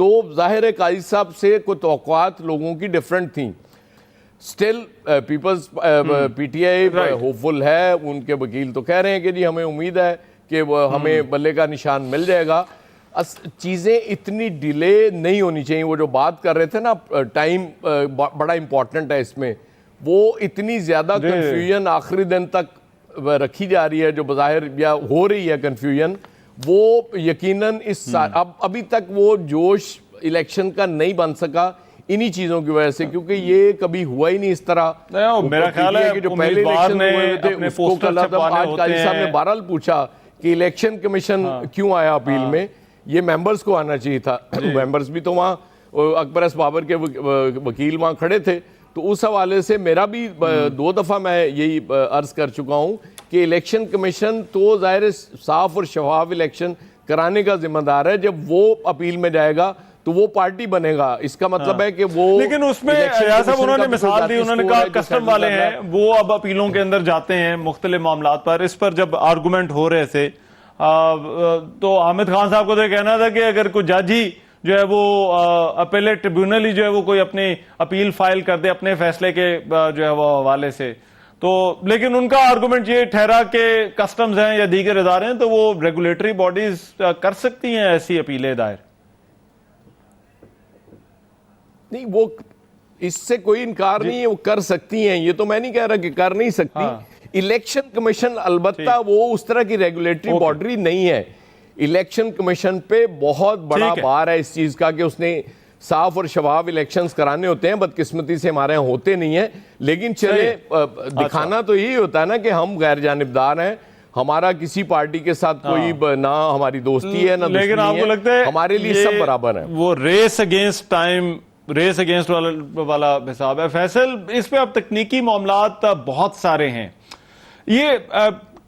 تو ظاہر ہے قاضی صاحب سے کوئی توقعات لوگوں کی ڈیفرنٹ تھیں. Still peoples P T I hopeful ہے, ان کے وکیل تو کہہ رہے ہیں کہ جی ہمیں امید ہے کہ ہمیں بلے کا نشان مل جائے گا. چیزیں اتنی ڈیلے نہیں ہونی چاہیے. وہ جو بات کر رہے تھے نا, ٹائم بڑا امپورٹنٹ ہے اس میں, وہ اتنی زیادہ کنفیوژن آخری دن تک رکھی جا رہی ہے جو بظاہر یا ہو رہی ہے کنفیوژن, وہ یقیناً ابھی تک وہ جوش الیکشن کا نہیں بن سکا انہی چیزوں کی وجہ سے, کیونکہ یہ کبھی ہوا ہی نہیں اس طرح. میرا خیال ہے کہ جو پہلے الیکشن ہوئے تھے اس کو کل آج قاضی صاحب نے بہرحال پوچھا کہ الیکشن کمیشن کیوں آیا اپیل میں, یہ ممبرز کو آنا چاہیے تھا. ممبرز بھی تو وہاں اکبر ایس بابر کے وکیل وہاں کھڑے تھے, تو اس حوالے سے میرا بھی 2 دفعہ میں یہی عرض کر چکا ہوں کہ الیکشن کمیشن تو ظاہر صاف اور شفاف الیکشن کرانے کا ذمہ دار ہے. جب وہ اپیل میں جائے گا تو وہ پارٹی بنے گا, اس کا مطلب ہے کہ وہ, لیکن اس میں ریاض صاحب انہوں نے مثال دی, انہوں نے کہا کسٹم والے ہیں وہ اب اپیلوں کے اندر جاتے ہیں مختلف معاملات پر. اس پر جب آرگومنٹ ہو رہے تھے تو حامد خان صاحب کو تو کہنا تھا کہ اگر کوئی جج ہی جو ہے وہ اپیلیٹ ٹریبیونل ہی جو ہے وہ کوئی اپنی اپیل فائل کر دے اپنے فیصلے کے جو ہے وہ حوالے سے, تو لیکن ان کا آرگومنٹ یہ ٹھہرا کہ کسٹمز ہیں یا دیگر ادارے ہیں تو وہ ریگولیٹری باڈیز کر سکتی ہیں ایسی اپیلیں دائر. نہیں, وہ اس سے کوئی انکار نہیں ہے, وہ کر سکتی ہیں, یہ تو میں نہیں کہہ رہا کہ کر نہیں سکتی. الیکشن کمیشن البتہ وہ اس طرح کی ریگولیٹری باڈی نہیں ہے. الیکشن کمیشن پہ بہت بڑا بار ہے اس چیز کا کہ اس نے صاف اور شفاف الیکشنز کرانے ہوتے ہیں. بدقسمتی سے ہمارے یہاں ہوتے نہیں ہیں, لیکن چلے دکھانا تو یہی ہوتا ہے نا کہ ہم غیر جانبدار ہیں, ہمارا کسی پارٹی کے ساتھ کوئی نہ ہماری دوستی ہے نہ دشمنی ہے, ہمارے لیے سب برابر ہیں. وہ race against time, race against والا حساب ہے. فیصل, اس پہ اب تکنیکی معاملات بہت سارے ہیں. یہ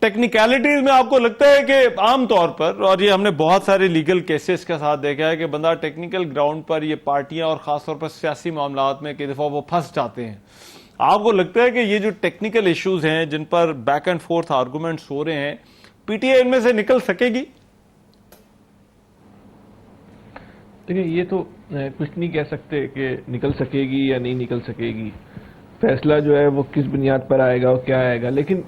ٹیکنیکلٹیز میں آپ کو لگتا ہے کہ عام طور پر, اور یہ ہم نے بہت سارے لیگل کیسز کے ساتھ دیکھا ہے کہ بندہ ٹیکنیکل گراؤنڈ پر یہ پارٹیاں اور خاص طور پر سیاسی معاملات میں کئی دفعہ وہ پھنس جاتے ہیں. آپ کو لگتا ہے کہ یہ جو ٹیکنیکل ایشوز ہیں جن پر بیک اینڈ فورتھ آرگومنٹس ہو رہے ہیں, پی ٹی آئی ان میں سے نکل سکے گی؟ دیکھیں, یہ تو کچھ نہیں کہہ سکتے کہ نکل سکے گی یا نہیں نکل سکے گی. فیصلہ جو ہے وہ کس بنیاد پر آئے گا اور کیا آئے گا, لیکن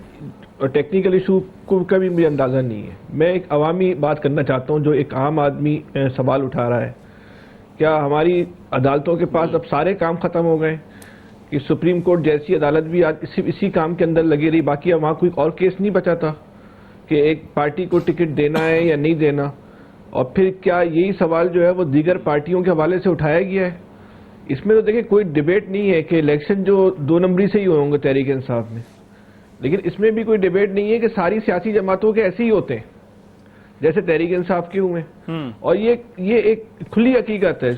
ٹیکنیکل ایشو کو کبھی مجھے اندازہ نہیں ہے. میں ایک عوامی بات کرنا چاہتا ہوں, جو ایک عام آدمی سوال اٹھا رہا ہے, کیا ہماری عدالتوں کے پاس اب سارے کام ختم ہو گئے کہ سپریم کورٹ جیسی عدالت بھی آج اسی کام کے اندر لگی رہی, باقی اب وہاں کوئی اور کیس نہیں بچا تھا کہ ایک پارٹی کو ٹکٹ دینا ہے یا نہیں دینا؟ اور پھر کیا یہی سوال جو ہے وہ دیگر پارٹیوں کے حوالے سے اٹھایا گیا ہے؟ اس میں تو دیکھیں کوئی ڈیبیٹ نہیں ہے کہ الیکشن جو 2 نمبری سے ہی ہوں گے تحریک انصاف میں, لیکن اس میں بھی کوئی ڈیبیٹ نہیں ہے کہ ساری سیاسی جماعتوں کے ایسے ہی ہوتے ہیں جیسے تحریک انصاف کے ہوئے. اور یہ ایک کھلی حقیقت ہے,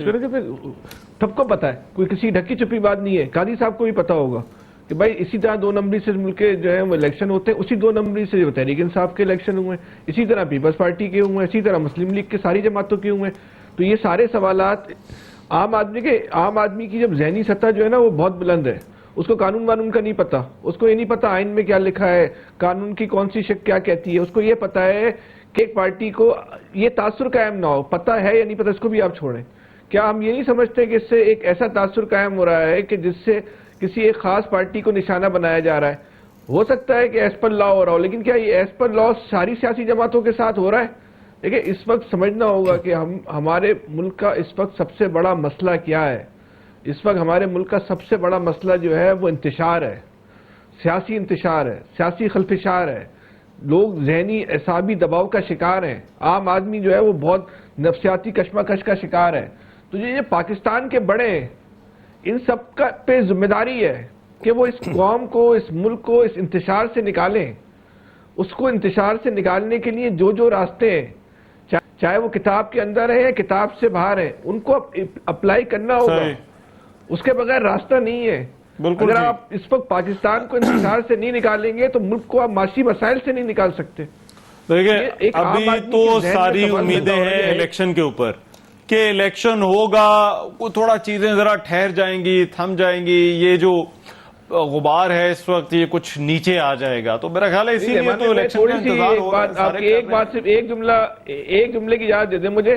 سب کو پتا ہے, کوئی کسی ڈھکی چھپی بات نہیں ہے. قاضی صاحب کو بھی پتا ہوگا کہ بھائی اسی طرح 2 نمبری سے ملک کے جو ہے وہ الیکشن ہوتے ہیں, اسی 2 نمبری سے جو تحریک انصاف کے الیکشن ہوئے, اسی طرح پیپلز پارٹی کے ہوئے, اسی طرح مسلم لیگ کے ساری جماعتوں کے ہوئے. تو یہ سارے سوالات عام آدمی کی جب ذہنی سطح جو ہے نا وہ بہت بلند ہے, اس کو قانون کا نہیں پتا, اس کو یہ نہیں پتا آئین میں کیا لکھا ہے, قانون کی کون سی شق کیا کہتی ہے. اس کو یہ پتا ہے کہ ایک پارٹی کو یہ تاثر قائم نہ ہو, پتا ہے یا نہیں پتا اس کو بھی آپ چھوڑیں. کیا ہم یہ نہیں سمجھتے کہ اس سے ایک ایسا تاثر قائم ہو رہا ہے کہ جس سے کسی ایک خاص پارٹی کو نشانہ بنایا جا رہا ہے؟ ہو سکتا ہے کہ ایز پر لا ہو رہا ہو, لیکن کیا یہ ایز پر لا ساری سیاسی جماعتوں کے ساتھ ہو رہا ہے؟ دیکھیں, اس وقت سمجھنا ہوگا کہ ہمارے ملک کا اس وقت سب سے بڑا مسئلہ کیا ہے. اس وقت ہمارے ملک کا سب سے بڑا مسئلہ جو ہے وہ انتشار ہے, سیاسی انتشار ہے, سیاسی خلفشار ہے. لوگ ذہنی اعصابی دباؤ کا شکار ہیں. عام آدمی جو ہے وہ بہت نفسیاتی کشمکش کا شکار ہے. تو یہ پاکستان کے بڑے ہیں, ان سب کا پہ ذمہ داری ہے کہ وہ اس قوم کو, اس ملک کو اس انتشار سے نکالیں. اس کو انتشار سے نکالنے کے لیے جو راستے ہیں, چاہے وہ کتاب کے اندر ہے یا کتاب سے باہر ہے, ان کو اپلائی کرنا ہوگا. اس کے بغیر راستہ نہیں ہے. اگر آپ اس وقت پاکستان کو انتشار سے نہیں نکالیں گے تو ملک کو آپ معاشی مسائل سے نہیں نکال سکتے. دیکھیں, ابھی تو ساری امیدیں ہیں الیکشن کے اوپر کہ الیکشن ہوگا, تھوڑا چیزیں ذرا ٹھہر جائیں گی, تھم جائیں گی, یہ جو غبار ہے اس وقت یہ کچھ نیچے آ جائے گا. تو میرا خیال ہے اسی لیے تو الیکشن کا انتظار ہو رہا ہے. ایک بات صرف ایک جملے کی اجازت دے دیں مجھے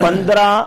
15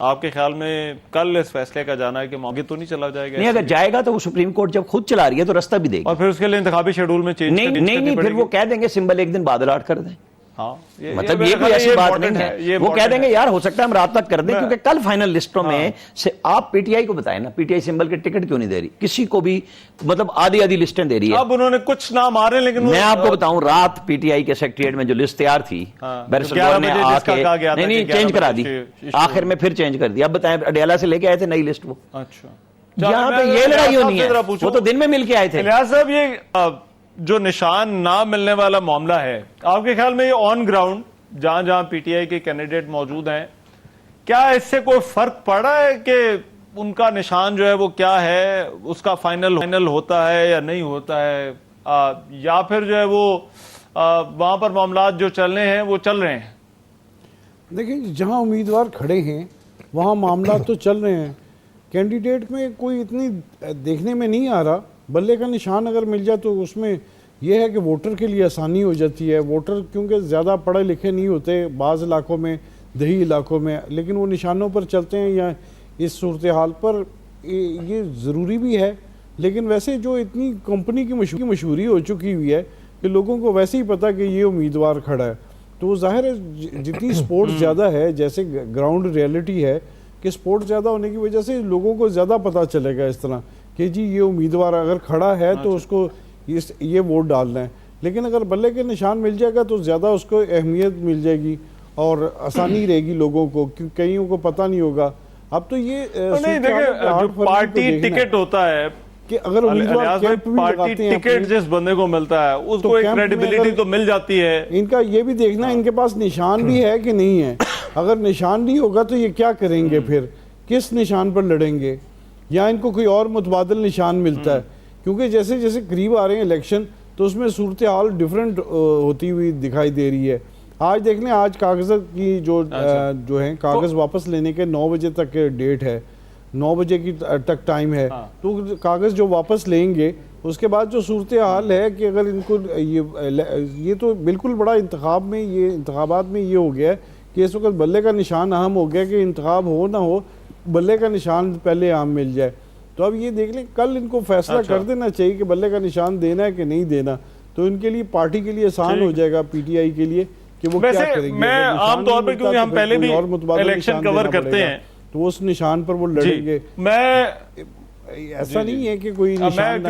آپ کے خیال میں کل اس فیصلے کا جانا ہے کہ موقع تو نہیں چلا جائے گا؟ نہیں، اگر جائے گا تو وہ سپریم کورٹ جب خود چلا رہی ہے تو رستہ بھی دے گی. اور پھر اس کے لیے انتخابی شیڈول میں چینج نہیں پھر وہ کہہ دیں گے سمبل ایک دن بعد الاٹ کر دیں. ہاں مطلب یہ کوئی ایسی بات نہیں ہے. وہ کہہ دیں گے یار ہو سکتا ہے ہم رات تک کر دیں، کیونکہ کل فائنل لسٹوں میں سے آپ پی ٹی آئی کو بتائیں نا، پی ٹی آئی سمبل کے ٹکٹ کیوں نہیں دے رہی کسی کو بھی؟ مطلب آدھی لسٹیں دے رہی ہے. اب انہوں نے کچھ نام آ رہے ہیں، لیکن میں آپ کو بتاؤں رات پی ٹی آئی کے سیکریٹریٹ میں جو لسٹ تیار تھی بیرسٹر گور نے آ کے نہیں چینج کرا دی، آخر میں پھر چینج کر دی. اب بتائیں اڈیالہ سے لے کے آئے تھے نئی لسٹ، وہ اچھا یہاں پہ یہ لڑائی ہونی ہے، وہ تو دن میں مل کے آئے تھے. الیاس صاحب، یہ جو نشان نہ ملنے والا معاملہ ہے، آپ کے خیال میں یہ آن گراؤنڈ جہاں جہاں پی ٹی آئی کے کینڈیڈیٹ موجود ہیں، کیا اس سے کوئی فرق پڑا ہے کہ ان کا نشان جو ہے وہ کیا ہے، اس کا فائنل ہوتا ہے یا نہیں ہوتا ہے، یا پھر جو ہے وہ وہاں پر معاملات جو چل رہے ہیں وہ چل رہے ہیں؟ دیکھیں جہاں امیدوار کھڑے ہیں وہاں معاملات تو چل رہے ہیں. کینڈیڈیٹ میں کوئی اتنی دیکھنے میں نہیں آ رہا. بلے کا نشان اگر مل جائے تو اس میں یہ ہے کہ ووٹر کے لیے آسانی ہو جاتی ہے. ووٹر کیونکہ زیادہ پڑھے لکھے نہیں ہوتے بعض علاقوں میں، دیہی علاقوں میں، لیکن وہ نشانوں پر چلتے ہیں یا اس صورتحال پر یہ ضروری بھی ہے. لیکن ویسے جو اتنی کمپنی کی مشہوری ہو چکی ہوئی ہے کہ لوگوں کو ویسے ہی پتہ کہ یہ امیدوار کھڑا ہے، تو وہ ظاہر ہے جتنی سپورٹ زیادہ ہے، جیسے گراؤنڈ ریئلٹی ہے کہ سپورٹ زیادہ ہونے کی وجہ سے لوگوں کو زیادہ پتہ چلے گا اس طرح کہ جی یہ امیدوار اگر کھڑا ہے تو اس کو یہ ووٹ ڈالنا ہے. لیکن اگر بلے کے نشان مل جائے گا تو زیادہ اس کو اہمیت مل جائے گی اور آسانی رہے گی لوگوں کو، کیونکہ کئیوں کو پتہ نہیں ہوگا. اب تو یہ نہیں دیکھیں، جو پارٹی ٹکٹ ہوتا ہے کہ اگر امیدوار کیمپ بھی لگاتے ہیں، ٹکٹ جس بندے کو ملتا ہے اس کو ایک کریڈیبلٹی تو مل جاتی ہے. ان کا یہ بھی دیکھنا ان کے پاس نشان بھی ہے کہ نہیں ہے. اگر نشان نہیں ہوگا تو یہ کیا کریں گے، پھر کس نشان پر لڑیں گے، یا ان کو کوئی اور متبادل نشان ملتا ہے. کیونکہ جیسے جیسے قریب آ رہے ہیں الیکشن تو اس میں صورتحال ڈیفرنٹ ہوتی ہوئی دکھائی دے رہی ہے. آج دیکھ لیں، آج کاغذ کی جو ہیں کاغذ واپس لینے کے 9 بجے تک ڈیٹ ہے، 9 بجے کی تک ٹائم ہے. تو کاغذ جو واپس لیں گے اس کے بعد جو صورتحال ہے کہ اگر ان کو یہ تو بالکل بڑا انتخابات میں یہ ہو گیا ہے کہ اس وقت بلے کا نشان اہم ہو گیا کہ انتخاب ہو نہ ہو بلے کا نشان پہلے عام مل جائے. تو اب یہ دیکھ لیں کل ان کو فیصلہ کر دینا چاہیے کہ بلے کا نشان دینا ہے کہ نہیں دینا. تو ان کے لیے پارٹی کے لیے آسان ہو جائے گا، پی ٹی آئی کے لیے، کہ وہ کیا کریں گے. میں عام طور پر کیونکہ ہم پہلے بھی الیکشن کور کرتے ہیں تو اس نشان پر وہ لڑیں گے. میں ایسا نہیں ہے کہ کوئی نشان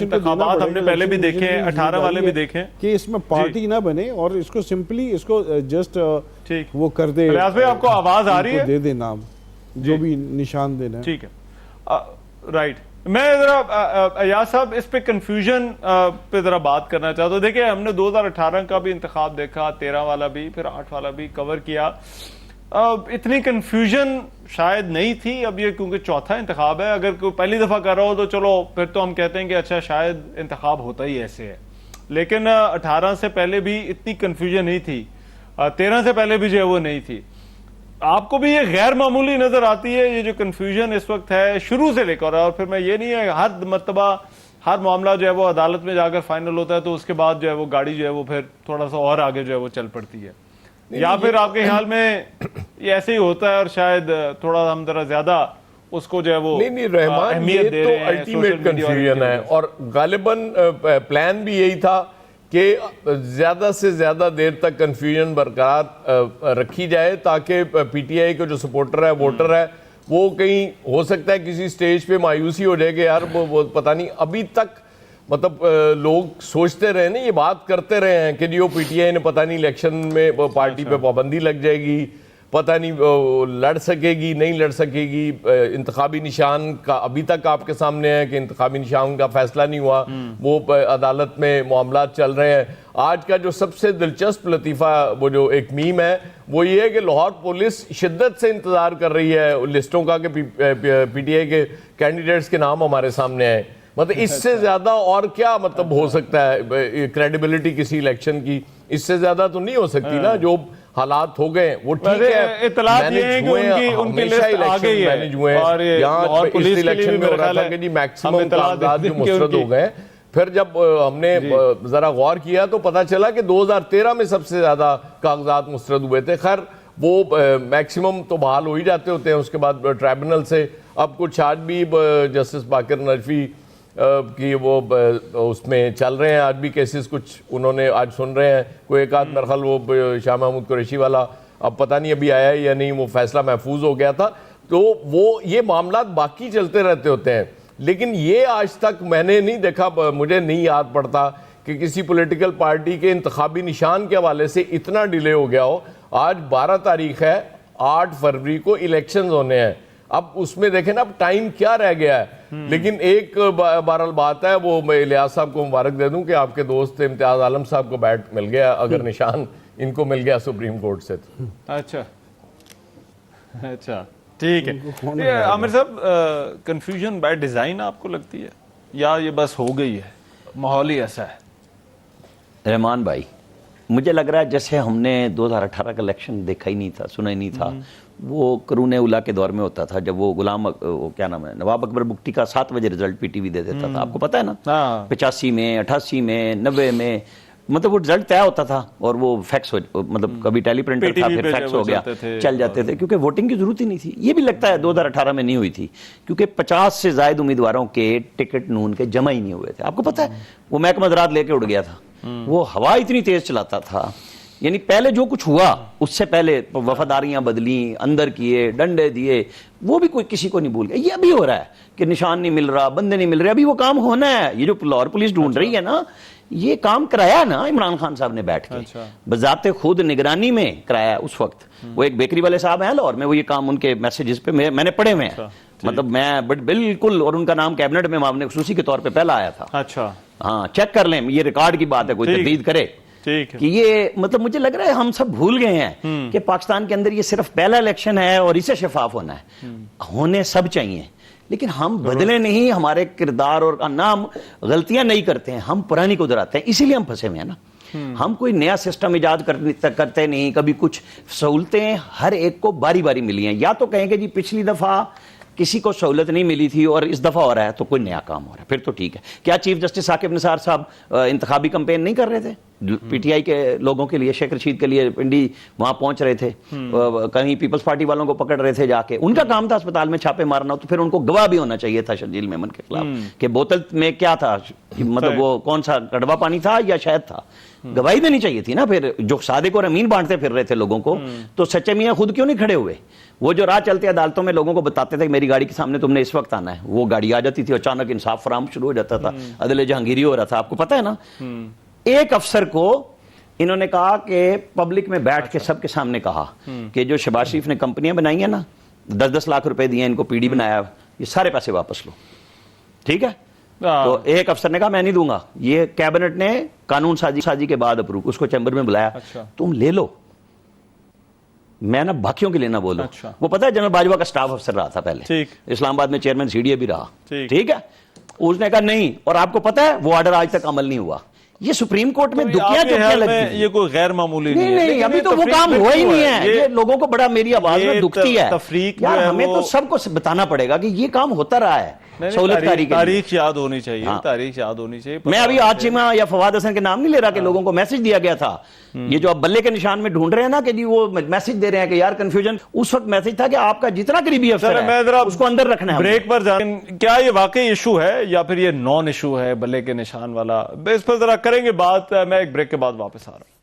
انتخابات ہم نے پہلے بھی دیکھے، 18 والے بھی دیکھے کہ اس میں پارٹی نہ بنے اور اس کو سمپلی اس کو جسٹ وہ کر دے. ریاض بھائی آپ کو آواز آ رہی ہے؟ دے دے نام جو بھی نشان دینا ہے. ٹھیک ہے، رائٹ. میں ذرا ایاز صاحب اس پہ کنفیوژن پہ ذرا بات کرنا چاہتا ہوں. دیکھیں ہم نے 2018 کا بھی انتخاب دیکھا، 13 والا بھی، پھر 8 والا بھی کور کیا. اتنی کنفیوژن شاید نہیں تھی. اب یہ کیونکہ چوتھا انتخاب ہے، اگر کوئی پہلی دفعہ کر رہا ہو تو چلو پھر تو ہم کہتے ہیں کہ اچھا شاید انتخاب ہوتا ہی ایسے ہے. لیکن 18 سے پہلے بھی اتنی کنفیوژن نہیں تھی، 13 سے پہلے بھی جو ہے وہ نہیں تھی. آپ کو بھی یہ غیر معمولی نظر آتی ہے یہ جو کنفیوژن اس وقت ہے شروع سے لے کر؟ اور پھر میں یہ نہیں ہے ہر مرتبہ ہر معاملہ جو ہے وہ عدالت میں جا کر فائنل ہوتا ہے تو اس کے بعد جو ہے وہ گاڑی جو ہے وہ پھر تھوڑا سا اور آگے جو ہے وہ چل پڑتی ہے، یا پھر آپ کے خیال میں یہ ایسے ہی ہوتا ہے اور شاید تھوڑا ہم ذرا زیادہ اس کو جو ہے وہ اہمیت دے رہے ہیں؟ یہ تو الٹیمیٹ کنفیوژن ہے اور غالباً پلان بھی یہی تھا کہ زیادہ سے زیادہ دیر تک کنفیوژن برقرار رکھی جائے تاکہ پی ٹی آئی کا جو سپورٹر ہے، ووٹر ہے، وہ کہیں ہو سکتا ہے کسی سٹیج پہ مایوسی ہو جائے کہ یار وہ پتہ نہیں. ابھی تک مطلب لوگ سوچتے رہے نا، یہ بات کرتے رہے ہیں کہ جو پی ٹی آئی نے پتہ نہیں الیکشن میں پارٹی پہ پابندی لگ جائے گی، پتہ نہیں لڑ سکے گی نہیں لڑ سکے گی. انتخابی نشان کا ابھی تک آپ کے سامنے ہے کہ انتخابی نشان کا فیصلہ نہیں ہوا، وہ عدالت میں معاملات چل رہے ہیں. آج کا جو سب سے دلچسپ لطیفہ وہ جو ایک میم ہے وہ یہ ہے کہ لاہور پولیس شدت سے انتظار کر رہی ہے لسٹوں کا کہ پی ٹی آئی کے کینڈیڈیٹس کے نام ہمارے سامنے آئے. مطلب اس سے زیادہ اور کیا مطلب ہو سکتا ہے کریڈیبلٹی کسی الیکشن کی؟ اس سے زیادہ تو نہیں ہو سکتی نا. جو حالات ہو گئے وہ ٹھیک ہے، اطلاعات یہ ہے کہ ان کی لسٹ آ گئی ہے اور یہاں اس الیکشن میں ہو رہا تھا کہ جی میکسیمم کاغذات جو مسترد ہو گئے. پھر جب ہم نے ذرا غور کیا تو پتا چلا کہ 2013 میں سب سے زیادہ کاغذات مسترد ہوئے تھے. خیر وہ میکسیمم تو بحال ہو ہی جاتے ہوتے ہیں اس کے بعد ٹرائبونل سے. اب کچھ آج بھی جسٹس باقر نجفی کی وہ اس میں چل رہے ہیں, آج بھی کیسز کچھ انہوں نے آج سن رہے ہیں. کوئی ایک آدھ مرخل وہ شاہ محمود قریشی والا اب پتہ نہیں ابھی آیا ہے یا نہیں, وہ فیصلہ محفوظ ہو گیا تھا. تو وہ یہ معاملات باقی چلتے رہتے ہوتے ہیں, لیکن یہ آج تک میں نے نہیں دیکھا, مجھے نہیں یاد پڑتا کہ کسی پولیٹیکل پارٹی کے انتخابی نشان کے حوالے سے اتنا ڈیلے ہو گیا ہو. آج 12 تاریخ ہے, 8 فروری کو الیکشنز ہونے ہیں. اب اس میں دیکھیں نا اب ٹائم کیا رہ گیا ہے. لیکن ایک بہرحال بات ہے, وہ میں الیاس صاحب کو مبارک دے دوں کہ آپ کے دوست امتیاز عالم صاحب کو بیٹ مل گیا, اگر نشان ان کو مل گیا سپریم کورٹ سے. اچھا اچھا ٹھیک ہے. عامر صاحب, کنفیوژن بائی ڈیزائن آپ کو لگتی ہے یا یہ بس ہو گئی ہے, ماحول ہی ایسا ہے؟ رحمان بھائی, مجھے لگ رہا ہے جیسے ہم نے 2018 کا الیکشن دیکھا ہی نہیں تھا, سنا ہی نہیں تھا. وہ قرون اولیٰ کے دور میں ہوتا تھا جب وہ غلام کیا نام ہے نواب اکبر بگٹی کا 7 بجے رزلٹ پی ٹی وی دے دیتا تھا, آپ کو پتہ ہے نا, 85 میں 88 میں 90 میں, مطلب وہ رزلٹ طے ہوتا تھا اور وہ فیکس ہو, مطلب کبھی ٹیلی پرنٹر تھا پھر فیکس ہو گیا, چل جاتے تھے کیونکہ ووٹنگ کی ضرورت ہی نہیں تھی. یہ بھی لگتا ہے 2018 میں نہیں ہوئی تھی کیونکہ 50 سے زائد امیدواروں کے ٹکٹ نون کے جمع ہی نہیں ہوئے تھے. آپ کو پتہ ہے وہ محکمہ زراعت لے کے اڑ گیا تھا, وہ ہوا اتنی تیز چلاتا تھا. یعنی پہلے جو کچھ ہوا اس سے پہلے وفاداریاں بدلیں, اندر کیے, ڈنڈے دیے, وہ بھی کوئی کسی کو نہیں بھول گیا. یہ ابھی ہو رہا ہے کہ نشان نہیں مل رہا, بندے نہیں مل رہے, ابھی وہ کام ہونا ہے. یہ جو لاہور پولیس ڈھونڈ رہی ہے نا, یہ کام کرایا نا عمران خان صاحب نے بیٹھ کے, بذات خود نگرانی میں کرایا اس وقت. وہ ایک بیکری والے صاحب ہیں لاہور میں, وہ یہ کام ان کے میسیجز پہ میں نے پڑھے ہوئے ہیں, مطلب میں بالکل, اور ان کا نام کیبنٹ میں معاون خصوصی کے طور پہ پہلا آیا تھا. اچھا ہاں, چیک کر لیں, یہ ریکارڈ کی بات ہے, کوئی تردید کرے کہ یہ, مطلب مجھے لگ رہا ہے ہم سب بھول گئے ہیں کہ پاکستان کے اندر یہ صرف پہلا الیکشن ہے اور اسے شفاف ہونا ہے. ہونے سب چاہیے, لیکن ہم بدلے نہیں, ہمارے کردار اور نام غلطیاں نہیں کرتے ہیں, ہم پرانی کو دہراتے ہیں, اسی لیے ہم پھنسے ہوئے ہیں نا. ہم کوئی نیا سسٹم ایجاد کرتے نہیں, کبھی کچھ سہولتیں ہر ایک کو باری باری ملی ہیں. یا تو کہیں کہ جی پچھلی دفعہ کسی کو سہولت نہیں ملی تھی اور اس دفعہ ہو رہا ہے تو کوئی نیا کام ہو رہا ہے, پھر تو ٹھیک ہے. کیا چیف جسٹس ثاقب نثار صاحب انتخابی کمپین نہیں کر رہے تھے پی ٹی آئی کے لوگوں کے لیے, شیخ رشید کے لیے پنڈی وہاں پہنچ رہے تھے, کہیں پیپلز پارٹی والوں کو پکڑ رہے تھے جا کے, ان کا کام تھا اسپتال میں چھاپے مارنا, تو پھر ان کو گواہ بھی ہونا چاہیے تھا شرجیل میمن کے خلاف کہ بوتل میں کیا تھا, مطلب وہ کون سا کڑوا پانی تھا یا شہد تھا, گواہی دینی چاہیے تھی نا. پھر جو صادق اور امین بانٹتے پھر رہے تھے لوگوں کو, تو سچے میاں خود کیوں نہیں کھڑے ہوئے؟ وہ جو راہ چلتے عدالتوں میں لوگوں کو بتاتے تھے کہ میری گاڑی کے سامنے تم نے اس وقت آنا ہے, وہ گاڑی آ جاتی تھی, اچانک انصاف فراہم شروع ہو جاتا تھا, عدل جہانگیری ہو رہا تھا. آپ کو پتہ ہے نا, ایک افسر کو انہوں نے کہا کہ پبلک میں بیٹھ کے سب کے سامنے کہا کہ جو شہباز شریف نے کمپنیاں بنائی ہیں نا, 10-10 لاکھ روپے دیے ان کو, پی ڈی بنایا, یہ سارے پیسے واپس لو, ٹھیک ہے. تو ایک افسر نے کہا میں نہیں دوں گا, یہ کیبنٹ نے قانون سازی کے بعد اپروو, اس کو چیمبر میں بلایا, تم لے لو, میں نا باقیوں کے لیے نہ بولو. وہ پتہ ہے جنرل باجوہ کا سٹاف افسر رہا تھا پہلے, اسلام آباد میں چیئرمین سی ڈی اے بھی رہا, ٹھیک ہے. اس نے کہا نہیں, اور آپ کو پتہ ہے وہ آرڈر آج تک عمل نہیں ہوا. یہ سپریم کورٹ میں دکھیاں چکنے لگتی ہیں, یہ کوئی غیر معمولی نہیں, ابھی تو وہ کام ہوا ہی نہیں ہے. یہ لوگوں کو بڑا میری آواز میں دکھتی ہے یار, ہمیں تو سب کو بتانا پڑے گا کہ یہ کام ہوتا رہا ہے. سہولت کاری کی تاریخ یاد ہونی چاہیے, تاریخ یاد ہونی چاہیے. میں ابھی آج یا فواد حسن کے نام نہیں لے رہا کہ لوگوں کو میسج دیا گیا تھا, یہ جو اب بلے کے نشان میں ڈھونڈ رہے ہیں نا کہ جی وہ میسج دے رہے ہیں کہ یار کنفیوژن, اس وقت میسج تھا کہ آپ کا جتنا قریبی افسر ہے اس کو اندر رکھنا ہے. بریک پر جائیں, کیا یہ واقعی ایشو ہے یا پھر یہ نان ایشو ہے بلے کے نشان والا, اس پر ذرا کریں گے بات. میں ایک بریک کے بعد واپس آ رہا ہوں.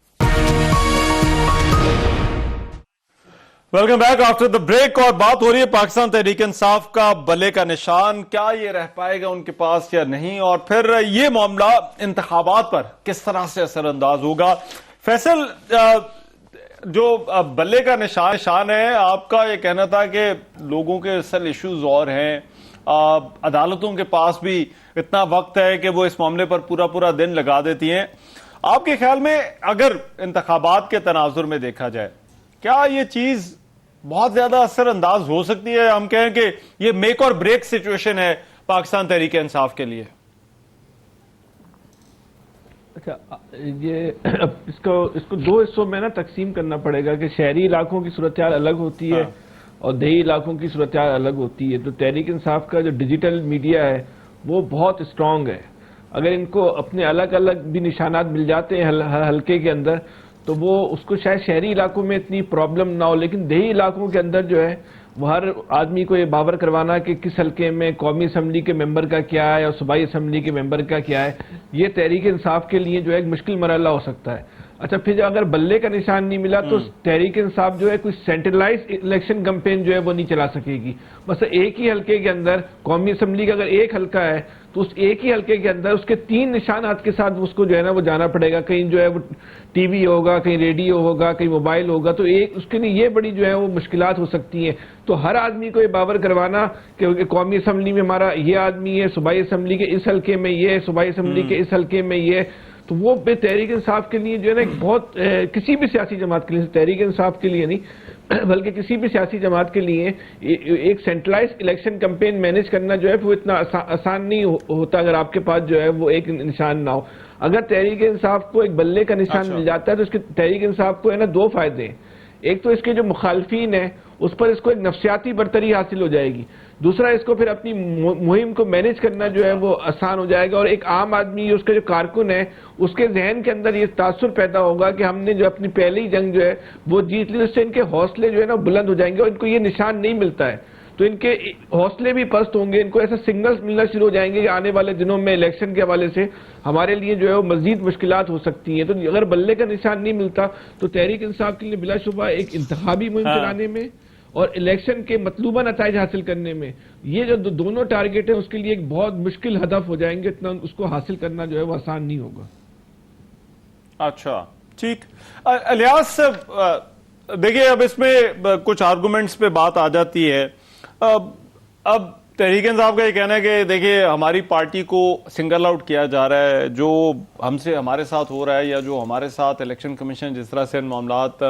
Welcome back after the break, اور بات ہو رہی ہے پاکستان تحریک انصاف کا بلے کا نشان, کیا یہ رہ پائے گا ان کے پاس یا نہیں, اور پھر یہ معاملہ انتخابات پر کس طرح سے اثر انداز ہوگا. فیصل, جو بلے کا نشان ہے, آپ کا یہ کہنا تھا کہ لوگوں کے اصل ایشوز اور ہیں, عدالتوں کے پاس بھی اتنا وقت ہے کہ وہ اس معاملے پر پورا دن لگا دیتی ہیں. آپ کے خیال میں اگر انتخابات کے تناظر میں دیکھا جائے, کیا یہ چیز بہت زیادہ اثر انداز ہو سکتی ہے؟ ہم کہیں کہ یہ میک اور بریک سچویشن ہے پاکستان تحریک انصاف کے لیے. اچھا, یہ اس کو 2 حصوں میں نا تقسیم کرنا پڑے گا کہ شہری علاقوں کی صورتحال الگ ہوتی ہے اور دیہی علاقوں کی صورتحال الگ ہوتی ہے. تو تحریک انصاف کا جو ڈیجیٹل میڈیا ہے وہ بہت اسٹرانگ ہے. اگر ان کو اپنے الگ الگ بھی نشانات مل جاتے ہیں حلقے کے اندر, تو وہ اس کو شاید شہری علاقوں میں اتنی پرابلم نہ ہو، لیکن دیہی علاقوں کے اندر جو ہے وہ ہر آدمی کو یہ باور کروانا کہ کس حلقے میں قومی اسمبلی کے ممبر کا کیا ہے اور صوبائی اسمبلی کے ممبر کا کیا ہے، یہ تحریک انصاف کے لیے جو ہے ایک مشکل مرحلہ ہو سکتا ہے۔ اچھا پھر اگر بلے کا نشان نہیں ملا تو تحریک انصاف جو ہے کوئی سینٹرلائز الیکشن کمپین جو ہے وہ نہیں چلا سکے گی۔ مثلا ایک ہی حلقے کے اندر قومی اسمبلی کا اگر ایک حلقہ ہے تو اس ایک ہی حلقے کے اندر اس کے 3 نشانات کے ساتھ اس کو جو ہے نا وہ جانا پڑے گا، کہیں جو ہے وہ ٹی وی ہوگا، کہیں ریڈیو ہوگا، کہیں موبائل ہوگا، تو ایک اس کے لیے یہ بڑی جو ہے وہ مشکلات ہو سکتی ہیں۔ تو ہر آدمی کو یہ باور کروانا کہ قومی اسمبلی میں ہمارا یہ آدمی ہے، صوبائی اسمبلی کے اس حلقے میں یہ ہے، صوبائی اسمبلی کے اس حلقے میں یہ، تو وہ تحریک انصاف کے لیے جو ہے نا ایک بہت کسی بھی سیاسی جماعت کے لیے، تحریک انصاف کے لیے نہیں بلکہ کسی بھی سیاسی جماعت کے لیے ایک سینٹرلائز الیکشن کمپین مینیج کرنا جو ہے وہ اتنا آسان نہیں ہوتا اگر آپ کے پاس جو ہے وہ ایک نشان نہ ہو۔ اگر تحریک انصاف کو ایک بلے کا نشان مل جاتا ہے تو اس کے تحریک انصاف کو ہے نا 2 فائدے ہیں۔ ایک تو اس کے جو مخالفین ہیں اس پر اس کو ایک نفسیاتی برتری حاصل ہو جائے گی، دوسرا اس کو پھر اپنی مہم کو مینیج کرنا جو ہے وہ آسان ہو جائے گا، اور ایک عام آدمی اس کا جو کارکن ہے اس کے ذہن کے اندر یہ تاثر پیدا ہوگا کہ ہم نے جو اپنی پہلی جنگ جو ہے وہ جیت لی، اس سے ان کے حوصلے جو ہے نا بلند ہو جائیں گے، اور ان کو یہ نشان نہیں ملتا ہے تو ان کے حوصلے بھی پست ہوں گے، ان کو ایسے سگنلز ملنا شروع ہو جائیں گے کہ آنے والے دنوں میں الیکشن کے حوالے سے ہمارے لیے جو ہے وہ مزید مشکلات ہو سکتی ہیں۔ تو اگر بلے کا نشان نہیں ملتا تو تحریک انصاف کے لیے بلا شبہ ایک انتخابی مہم چلانے میں اور الیکشن کے مطلوبہ نتائج حاصل کرنے میں یہ جو دونوں ٹارگٹ ہیں اس کے لیے ایک بہت مشکل ہدف ہو جائیں گے، اتنا اس کو حاصل کرنا جو ہے وہ آسان نہیں ہوگا۔ اچھا ٹھیک، الیاس دیکھیے اب اس میں کچھ آرگومنٹس پہ بات آ جاتی ہے۔ اب تحریک انصاف کا یہ کہنا ہے کہ دیکھیے ہماری پارٹی کو سنگل آؤٹ کیا جا رہا ہے، جو ہمارے ساتھ ہو رہا ہے یا جو ہمارے ساتھ الیکشن کمیشن جس طرح سے ان معاملات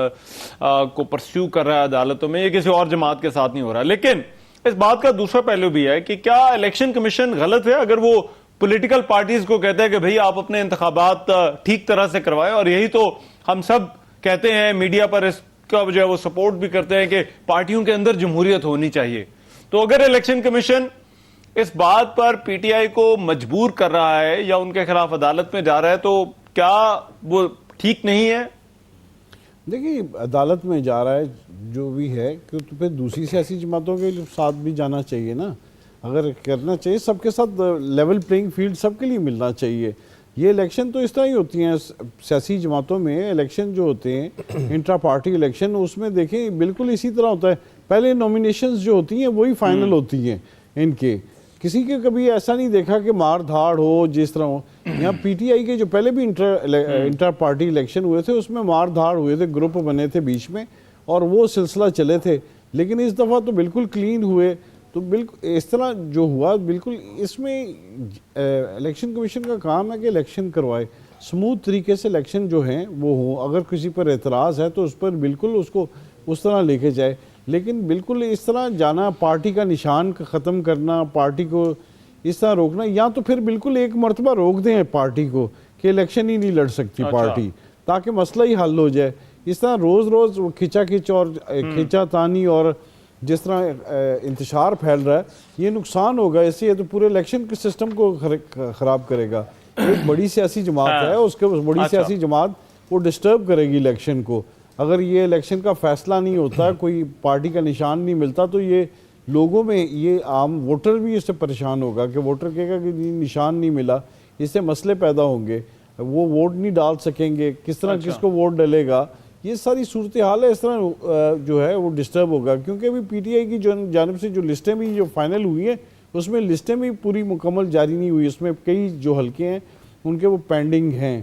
کو پرسیو کر رہا ہے عدالتوں میں، یہ کسی اور جماعت کے ساتھ نہیں ہو رہا۔ لیکن اس بات کا دوسرا پہلو بھی ہے کہ کیا الیکشن کمیشن غلط ہے اگر وہ پولیٹیکل پارٹیز کو کہتے ہیں کہ بھئی آپ اپنے انتخابات ٹھیک طرح سے کروائیں، اور یہی تو ہم سب کہتے ہیں، میڈیا پر اس کا جو ہے وہ سپورٹ بھی کرتے ہیں کہ پارٹیوں کے اندر جمہوریت ہونی چاہیے۔ تو اگر الیکشن کمیشن اس بات پر پی ٹی آئی کو مجبور کر رہا ہے یا ان کے خلاف عدالت میں جا رہا ہے تو کیا وہ ٹھیک نہیں ہے؟ دیکھیے عدالت میں جا رہا ہے جو بھی ہے کہ تو پھر دوسری سیاسی جماعتوں کے ساتھ بھی جانا چاہیے نا، اگر کرنا چاہیے سب کے ساتھ لیول پلینگ فیلڈ سب کے لیے ملنا چاہیے۔ یہ الیکشن تو اس طرح ہی ہوتی ہیں سیاسی جماعتوں میں، الیکشن جو ہوتے ہیں انٹرا پارٹی الیکشن، اس میں دیکھیں بالکل اسی طرح ہوتا ہے، پہلے نومینیشنز جو ہوتی ہیں وہی فائنل ہوتی ہیں ان کے، کسی کے کبھی ایسا نہیں دیکھا کہ مار دھاڑ ہو جس طرح ہو۔ یہاں پی ٹی آئی کے جو پہلے بھی انٹر پارٹی الیکشن ہوئے تھے اس میں مار دھاڑ ہوئے تھے، گروپ بنے تھے بیچ میں اور وہ سلسلہ چلے تھے، لیکن اس دفعہ تو بالکل کلین ہوئے۔ تو بالکل اس طرح جو ہوا بالکل اس میں الیکشن کمیشن کا کام ہے کہ الیکشن کروائے، سموتھ طریقے سے الیکشن جو ہیں وہ ہوں، اگر کسی پر اعتراض ہے تو اس پر بالکل اس کو اس طرح لے کے جائے، لیکن بالکل اس طرح جانا، پارٹی کا نشان ختم کرنا، پارٹی کو اس طرح روکنا، یا تو پھر بالکل ایک مرتبہ روک دیں پارٹی کو کہ الیکشن ہی نہیں لڑ سکتی پارٹی، تاکہ مسئلہ ہی حل ہو جائے۔ اس طرح روز روز کھچا کھچ اور کھچا تانی اور جس طرح انتشار پھیل رہا ہے یہ نقصان ہوگا، اس سے یہ تو پورے الیکشن کے سسٹم کو خراب کرے گا۔ ایک بڑی سیاسی جماعت ہے، اس کے بڑی سیاسی جماعت وہ ڈسٹرب کرے گی الیکشن کو، اگر یہ الیکشن کا فیصلہ نہیں ہوتا، کوئی پارٹی کا نشان نہیں ملتا تو یہ لوگوں میں، یہ عام ووٹر بھی اس سے پریشان ہوگا کہ ووٹر کہے گا کہ نشان نہیں ملا، اس سے مسئلے پیدا ہوں گے، وہ ووٹ نہیں ڈال سکیں گے، کس طرح کس کو ووٹ ڈلے گا، یہ ساری صورتحال ہے، اس طرح جو ہے وہ ڈسٹرب ہوگا۔ کیونکہ ابھی پی ٹی آئی کی جانب سے جو لسٹیں بھی جو فائنل ہوئی ہیں اس میں لسٹیں بھی پوری مکمل جاری نہیں ہوئی، اس میں کئی جو حلقے ہیں ان کے وہ پینڈنگ ہیں،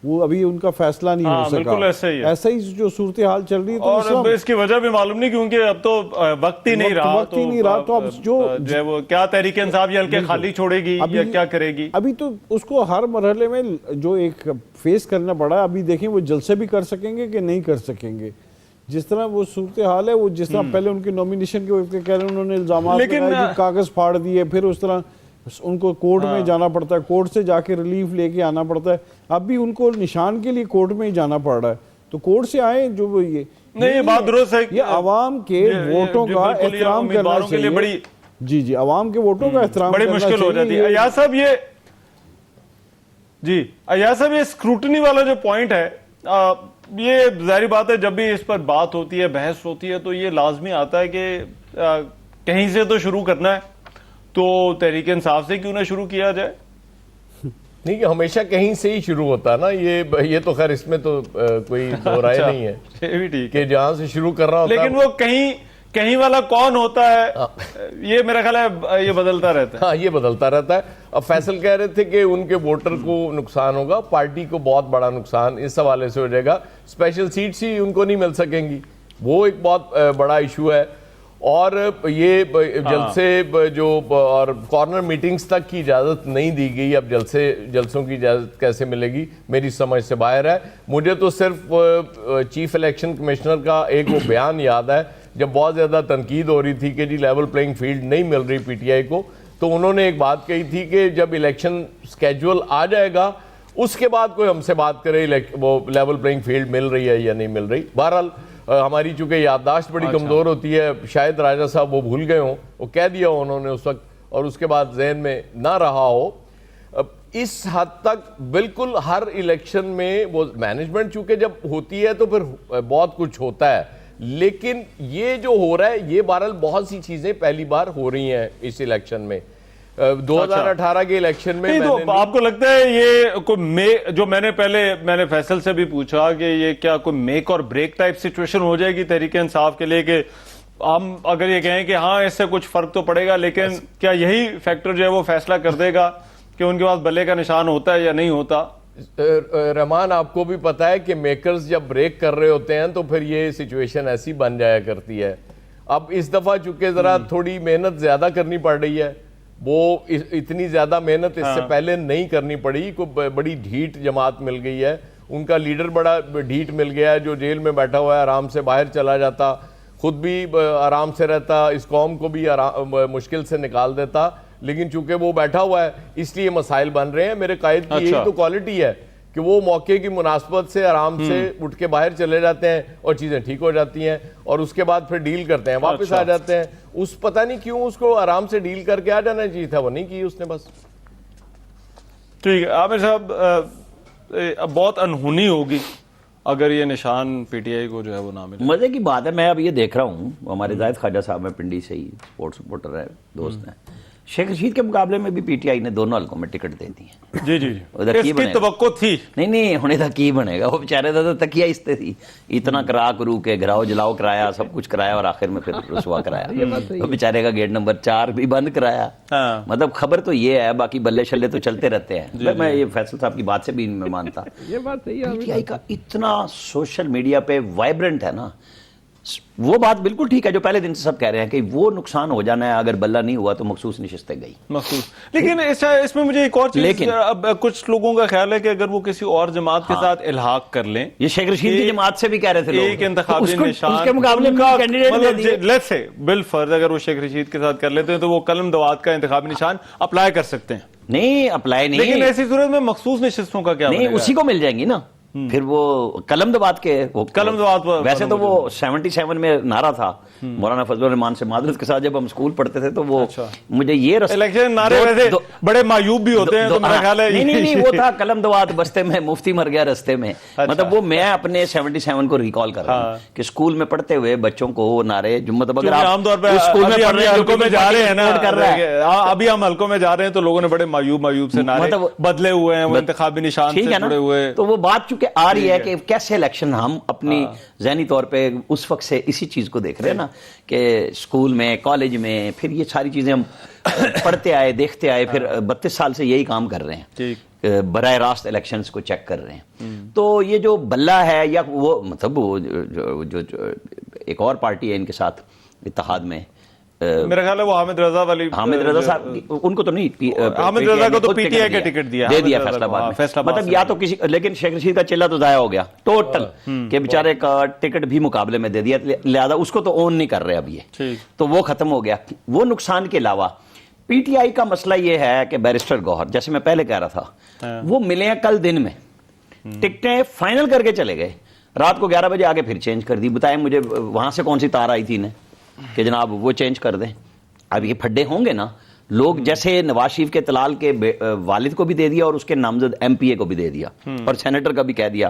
وہ ابھی ان کا فیصلہ نہیں ہو سکا۔ بالکل ایسا ہی جو صورتحال چل رہی ہے، اور اب اس کی وجہ بھی معلوم نہیں کیونکہ اب تو وقت ہی نہیں رہا، تو اب جو ہے وہ کیا تحریک انصاف یہ حلقے خالی چھوڑے گی یا کیا کرے گی؟ ابھی تو اس کو ہر مرحلے میں جو ایک فیس کرنا پڑا ہے، ابھی دیکھیں وہ جلسے بھی کر سکیں گے کہ نہیں کر سکیں گے، جس طرح وہ صورتحال ہے، وہ جس طرح پہلے ان کے نومینیشن کے کہہ رہے ہیں انہوں نے الزامات لگائے، کاغذ پھاڑ دیے، پھر اس طرح ان کو کورٹ میں جانا پڑتا ہے، کورٹ سے جا کے ریلیف لے کے آنا پڑتا ہے، اب بھی ان کو نشان کے لیے کورٹ میں ہی جانا پڑ رہا ہے، تو کورٹ سے آئے جو وہ یہ بات درست ہے، یہ عوام کے ووٹوں کا احترام کرنا چاہیے، جی عوام کے ووٹوں کا احترام بڑی مشکل ہو جاتی ہے۔ ایاز صاحب یہ اسکروٹنی والا جو پوائنٹ ہے یہ ظاہری بات ہے جب بھی اس پر بات ہوتی ہے, بحث ہوتی ہے, تو یہ لازمی آتا ہے کہ کہیں سے تو شروع کرنا ہے, تو تحریک انصاف سے کیوں نہ شروع کیا جائے؟ نہیں کہ ہمیشہ کہیں سے ہی شروع ہوتا ہے نا, یہ تو خیر اس میں تو کوئی دو رائے نہیں ہے یہ بھی ٹھیک کہ جہاں سے شروع کرنا ہوتا ہے. لیکن وہ کہیں والا کون ہوتا ہے, یہ میرا خیال ہے یہ بدلتا رہتا ہے. ہاں یہ بدلتا رہتا ہے. اب فیصل کہہ رہے تھے کہ ان کے ووٹر کو نقصان ہوگا, پارٹی کو بہت بڑا نقصان اس حوالے سے ہو جائے گا, اسپیشل سیٹس ہی ان کو نہیں مل سکیں گی, وہ ایک بہت بڑا ایشو ہے. اور یہ جلسے جو اور کارنر میٹنگز تک کی اجازت نہیں دی گئی, اب جلسوں کی اجازت کیسے ملے گی میری سمجھ سے باہر ہے. مجھے تو صرف چیف الیکشن کمشنر کا ایک وہ بیان یاد ہے جب بہت زیادہ تنقید ہو رہی تھی کہ جی لیول پلینگ فیلڈ نہیں مل رہی پی ٹی آئی کو, تو انہوں نے ایک بات کہی تھی کہ جب الیکشن سکیجول آ جائے گا اس کے بعد کوئی ہم سے بات کرے وہ لیول پلینگ فیلڈ مل رہی ہے یا نہیں مل رہی. بہرحال ہماری چونکہ یادداشت بڑی کمزور ہوتی ہے, شاید راجہ صاحب وہ بھول گئے ہوں, وہ کہہ دیا ہو انہوں نے اس وقت اور اس کے بعد ذہن میں نہ رہا ہو. اس حد تک بالکل ہر الیکشن میں وہ مینجمنٹ چونکہ جب ہوتی ہے تو پھر بہت کچھ ہوتا ہے, لیکن یہ جو ہو رہا ہے یہ بہرحال بہت سی چیزیں پہلی بار ہو رہی ہیں اس الیکشن میں. 2018 کے الیکشن میں تو آپ کو لگتا ہے یہ کوئی جو میں نے فیصل سے بھی پوچھا کہ یہ کیا کوئی میک اور بریک ٹائپ سچویشن ہو جائے گی تحریک انصاف کے لیے, کہ ہم اگر یہ کہیں کہ ہاں اس سے کچھ فرق تو پڑے گا, لیکن کیا یہی فیکٹر جو ہے وہ فیصلہ کر دے گا کہ ان کے پاس بلے کا نشان ہوتا ہے یا نہیں ہوتا؟ رحمان آپ کو بھی پتا ہے کہ میکرز جب بریک کر رہے ہوتے ہیں تو پھر یہ سچویشن ایسی بن جایا کرتی ہے. اب اس دفعہ چونکہ ذرا تھوڑی محنت زیادہ کرنی پڑ رہی ہے, وہ اتنی زیادہ محنت اس سے پہلے نہیں کرنی پڑی, کوئی بڑی ڈھیٹ جماعت مل گئی ہے, ان کا لیڈر بڑا ڈھیٹ مل گیا ہے جو جیل میں بیٹھا ہوا ہے, آرام سے باہر چلا جاتا, خود بھی آرام سے رہتا, اس قوم کو بھی مشکل سے نکال دیتا, لیکن چونکہ وہ بیٹھا ہوا ہے اس لیے مسائل بن رہے ہیں. میرے قائد کی یہی تو کوالٹی ہے کہ وہ موقع کی مناسبت سے آرام سے اٹھ کے باہر چلے جاتے ہیں اور چیزیں ٹھیک ہو جاتی ہیں, اور اس کے بعد پھر ڈیل کرتے ہیں, واپس آ جاتے ہیں. اس پتہ نہیں کیوں اس کو آرام سے ڈیل کر کے آ جانا چاہیے تھا, وہ نہیں کی اس نے بس. ٹھیک ہے عامر صاحب, بہت انہونی ہوگی اگر یہ نشان پی ٹی آئی کو جو ہے وہ نہ ملے. مزے کی بات ہے, میں اب یہ دیکھ رہا ہوں, ہمارے زاہد خواجہ صاحب میں پنڈی سے ہی سپورٹ سپورٹر ہے, دوست ہیں, شیخ رشید کے مقابلے میں بھی پی ٹی آئی نے دونوں حلقوں میں ٹکٹ دے دی ہیں. جی اس کی توقع تھی نہیں ہونے تک کی بنے گا, وہ بیچارے تو تکیہ اس تے تھی, اتنا کرا کرو کے گھراؤ جلاؤ کرایا, سب کچھ کرایا, اور آخر میں پھر رسوا کرایا. وہ بیچارے کا گیٹ نمبر 4 بھی بند کرایا. مطلب خبر تو یہ ہے, باقی بلے شلے تو چلتے رہتے ہیں. میں یہ فیصل صاحب کی بات سے بھی میں مانتا, یہ بات صحیح ہے. پی ٹی آئی کا اتنا سوشل میڈیا پہ وائبرنٹ ہے نا, وہ بات بالکل ٹھیک ہے جو پہلے دن سے سب کہہ رہے ہیں کہ وہ نقصان ہو جانا ہے, اگر بلہ نہیں ہوا تو مخصوص نشستیں گئی مخصوص. لیکن اس میں مجھے ایک اور چیز, اب کچھ لوگوں کا خیال ہے کہ اگر وہ کسی اور جماعت کے ساتھ الحاق کر لیں, یہ شیخ رشید کی جماعت سے بھی کہہ رہے تھے لوگ, ایک انتخابی نشان اس کے مقابلے میں کینڈیڈیٹ لیٹس سے بالفرض اگر وہ شیخ رشید کے ساتھ کر لیتے ہیں تو وہ قلم دوات کا انتخابی نشان اپلائی کر سکتے ہیں. نہیں اپلائی نہیں, لیکن ایسی صورت میں مخصوص نشستوں کا کیا نہیں, اسی کو مل جائیں گی نا پھر وہ قلم دبات کے. قلم دبات ویسے تو وہ 77 میں نعرہ تھا مولانا فضل الرحمان سے معذرت کے ساتھ, جب ہم اسکول پڑھتے تھے تو وہ مجھے یہ الیکشن نعرے ویسے بڑے معیوب بھی ہوتے ہیں, تو میرا خیال ہے نہیں وہ تھا قلم دوات بستے میں مفتی مر گیا رستے میں. مطلب وہ میں اپنے 77 کو ریکال کر رہا ہوں کہ اسکول میں پڑھتے ہوئے بچوں کو وہ نعرے, مطلب اگر آپ عام طور پہ حلقوں میں جا رہے ہیں نا, ابھی ہم حلقوں میں جا رہے ہیں تو لوگوں نے بڑے معیوب سے نعرے بدلے ہوئے ہیں, وہ انتخابی نشان سے جڑے ہوئے, تو وہ بات چونکہ آ رہی ہے کہ کیسے الیکشن ہم اپنی ذہنی طور پہ اس وقت سے اسی چیز کو دیکھ رہے ہیں نا کہ اسکول میں کالج میں پھر یہ ساری چیزیں ہم پڑھتے آئے دیکھتے آئے, پھر 32 سال سے یہی کام کر رہے ہیں, براہ راست الیکشنز کو چیک کر رہے ہیں. تو یہ جو بلہ ہے یا وہ مطلب جو ایک اور پارٹی ہے ان کے ساتھ اتحاد میں, میرا خیال ہے وہ حامد رضا والی, حامد رضا صاحب ان کو تو نہیں, حامد رضا کو تو پی ٹی آئی کا ٹکٹ دیا فیصلہ آباد میں, مطلب یا تو کسی, لیکن شیخ رشید کا چلہ تو ضائع ہو گیا ٹوٹل کہ بیچارے کا ٹکٹ بھی مقابلے میں دے دیا, لہذا اس کو تو اون نہیں کر رہے اب یہ, تو وہ ختم ہو گیا. وہ نقصان کے علاوہ پی ٹی آئی کا مسئلہ یہ ہے کہ بیرسٹر گوہر, جیسے میں پہلے کہہ رہا تھا, وہ ملے ہیں کل دن میں, ٹکٹیں فائنل کر کے چلے گئے, رات کو 11 بجے آگے پھر چینج کر دی. بتائیں مجھے وہاں سے کون سی تار آئی تھی انہیں کہ جناب وہ چینج کر دیں. اب یہ پھڈے ہوں گے نا لوگ, جیسے نواز شریف کے طلال کے والد کو بھی دے دیا اور اس کے نامزد ایم پی اے کو بھی دے دیا اور سینیٹر کا بھی کہہ دیا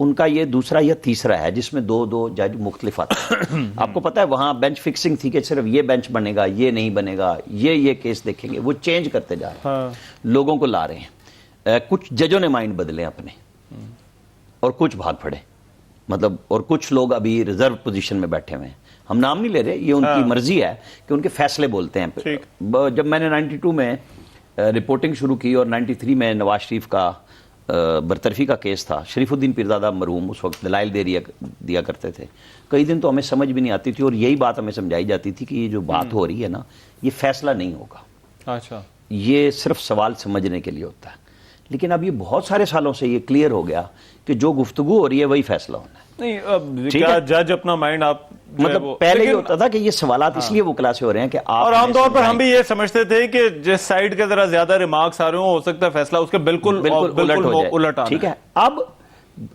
ان کا یہ دوسرا یا تیسرا ہے جس میں دو جج مختلف آتے ہیں. آپ کو پتا ہے وہاں بینچ فکسنگ تھی کہ صرف یہ بینچ بنے گا، یہ نہیں بنے گا، یہ کیس دیکھیں گے. وہ چینج کرتے جا رہے ہیں، لوگوں کو لا رہے ہیں. کچھ ججوں نے مائنڈ بدلے اپنے اور کچھ بھاگ پڑے، مطلب اور کچھ لوگ ابھی ریزرو پوزیشن میں بیٹھے ہوئے ہیں. ہم نام نہیں لے رہے، یہ ان کی مرضی ہے کہ ان کے فیصلے بولتے ہیں. جب میں نے 92 میں رپورٹنگ شروع کی اور 93 میں نواز شریف کا برطرفی کا کیس تھا، شریف الدین پیرزادہ مرحوم اس وقت دلائل دیا کرتے تھے. کئی دن تو ہمیں سمجھ بھی نہیں آتی تھی اور یہی بات ہمیں سمجھائی جاتی تھی کہ یہ جو بات ہو رہی ہے نا، یہ فیصلہ نہیں ہوگا. اچھا، یہ صرف سوال سمجھنے کے لیے ہوتا ہے. لیکن اب یہ بہت سارے سالوں سے یہ کلیئر ہو گیا کہ جو گفتگو ہو رہی ہے وہی فیصلہ ہونا ہے. نہیں کیا جج اپنا مائنڈ آپ مطلب پہلے یہ ہوتا تھا کہ یہ سوالات اس لیے وکلا سے ہو رہے ہیں کہ آپ، اور عام طور پر ہم بھی یہ سمجھتے تھے کہ جس سائیڈ کے ذرا زیادہ ریمارکس آ رہے ہوں ہو سکتا ہے فیصلہ اس کے بالکل الٹ آنا. ٹھیک ہے. اب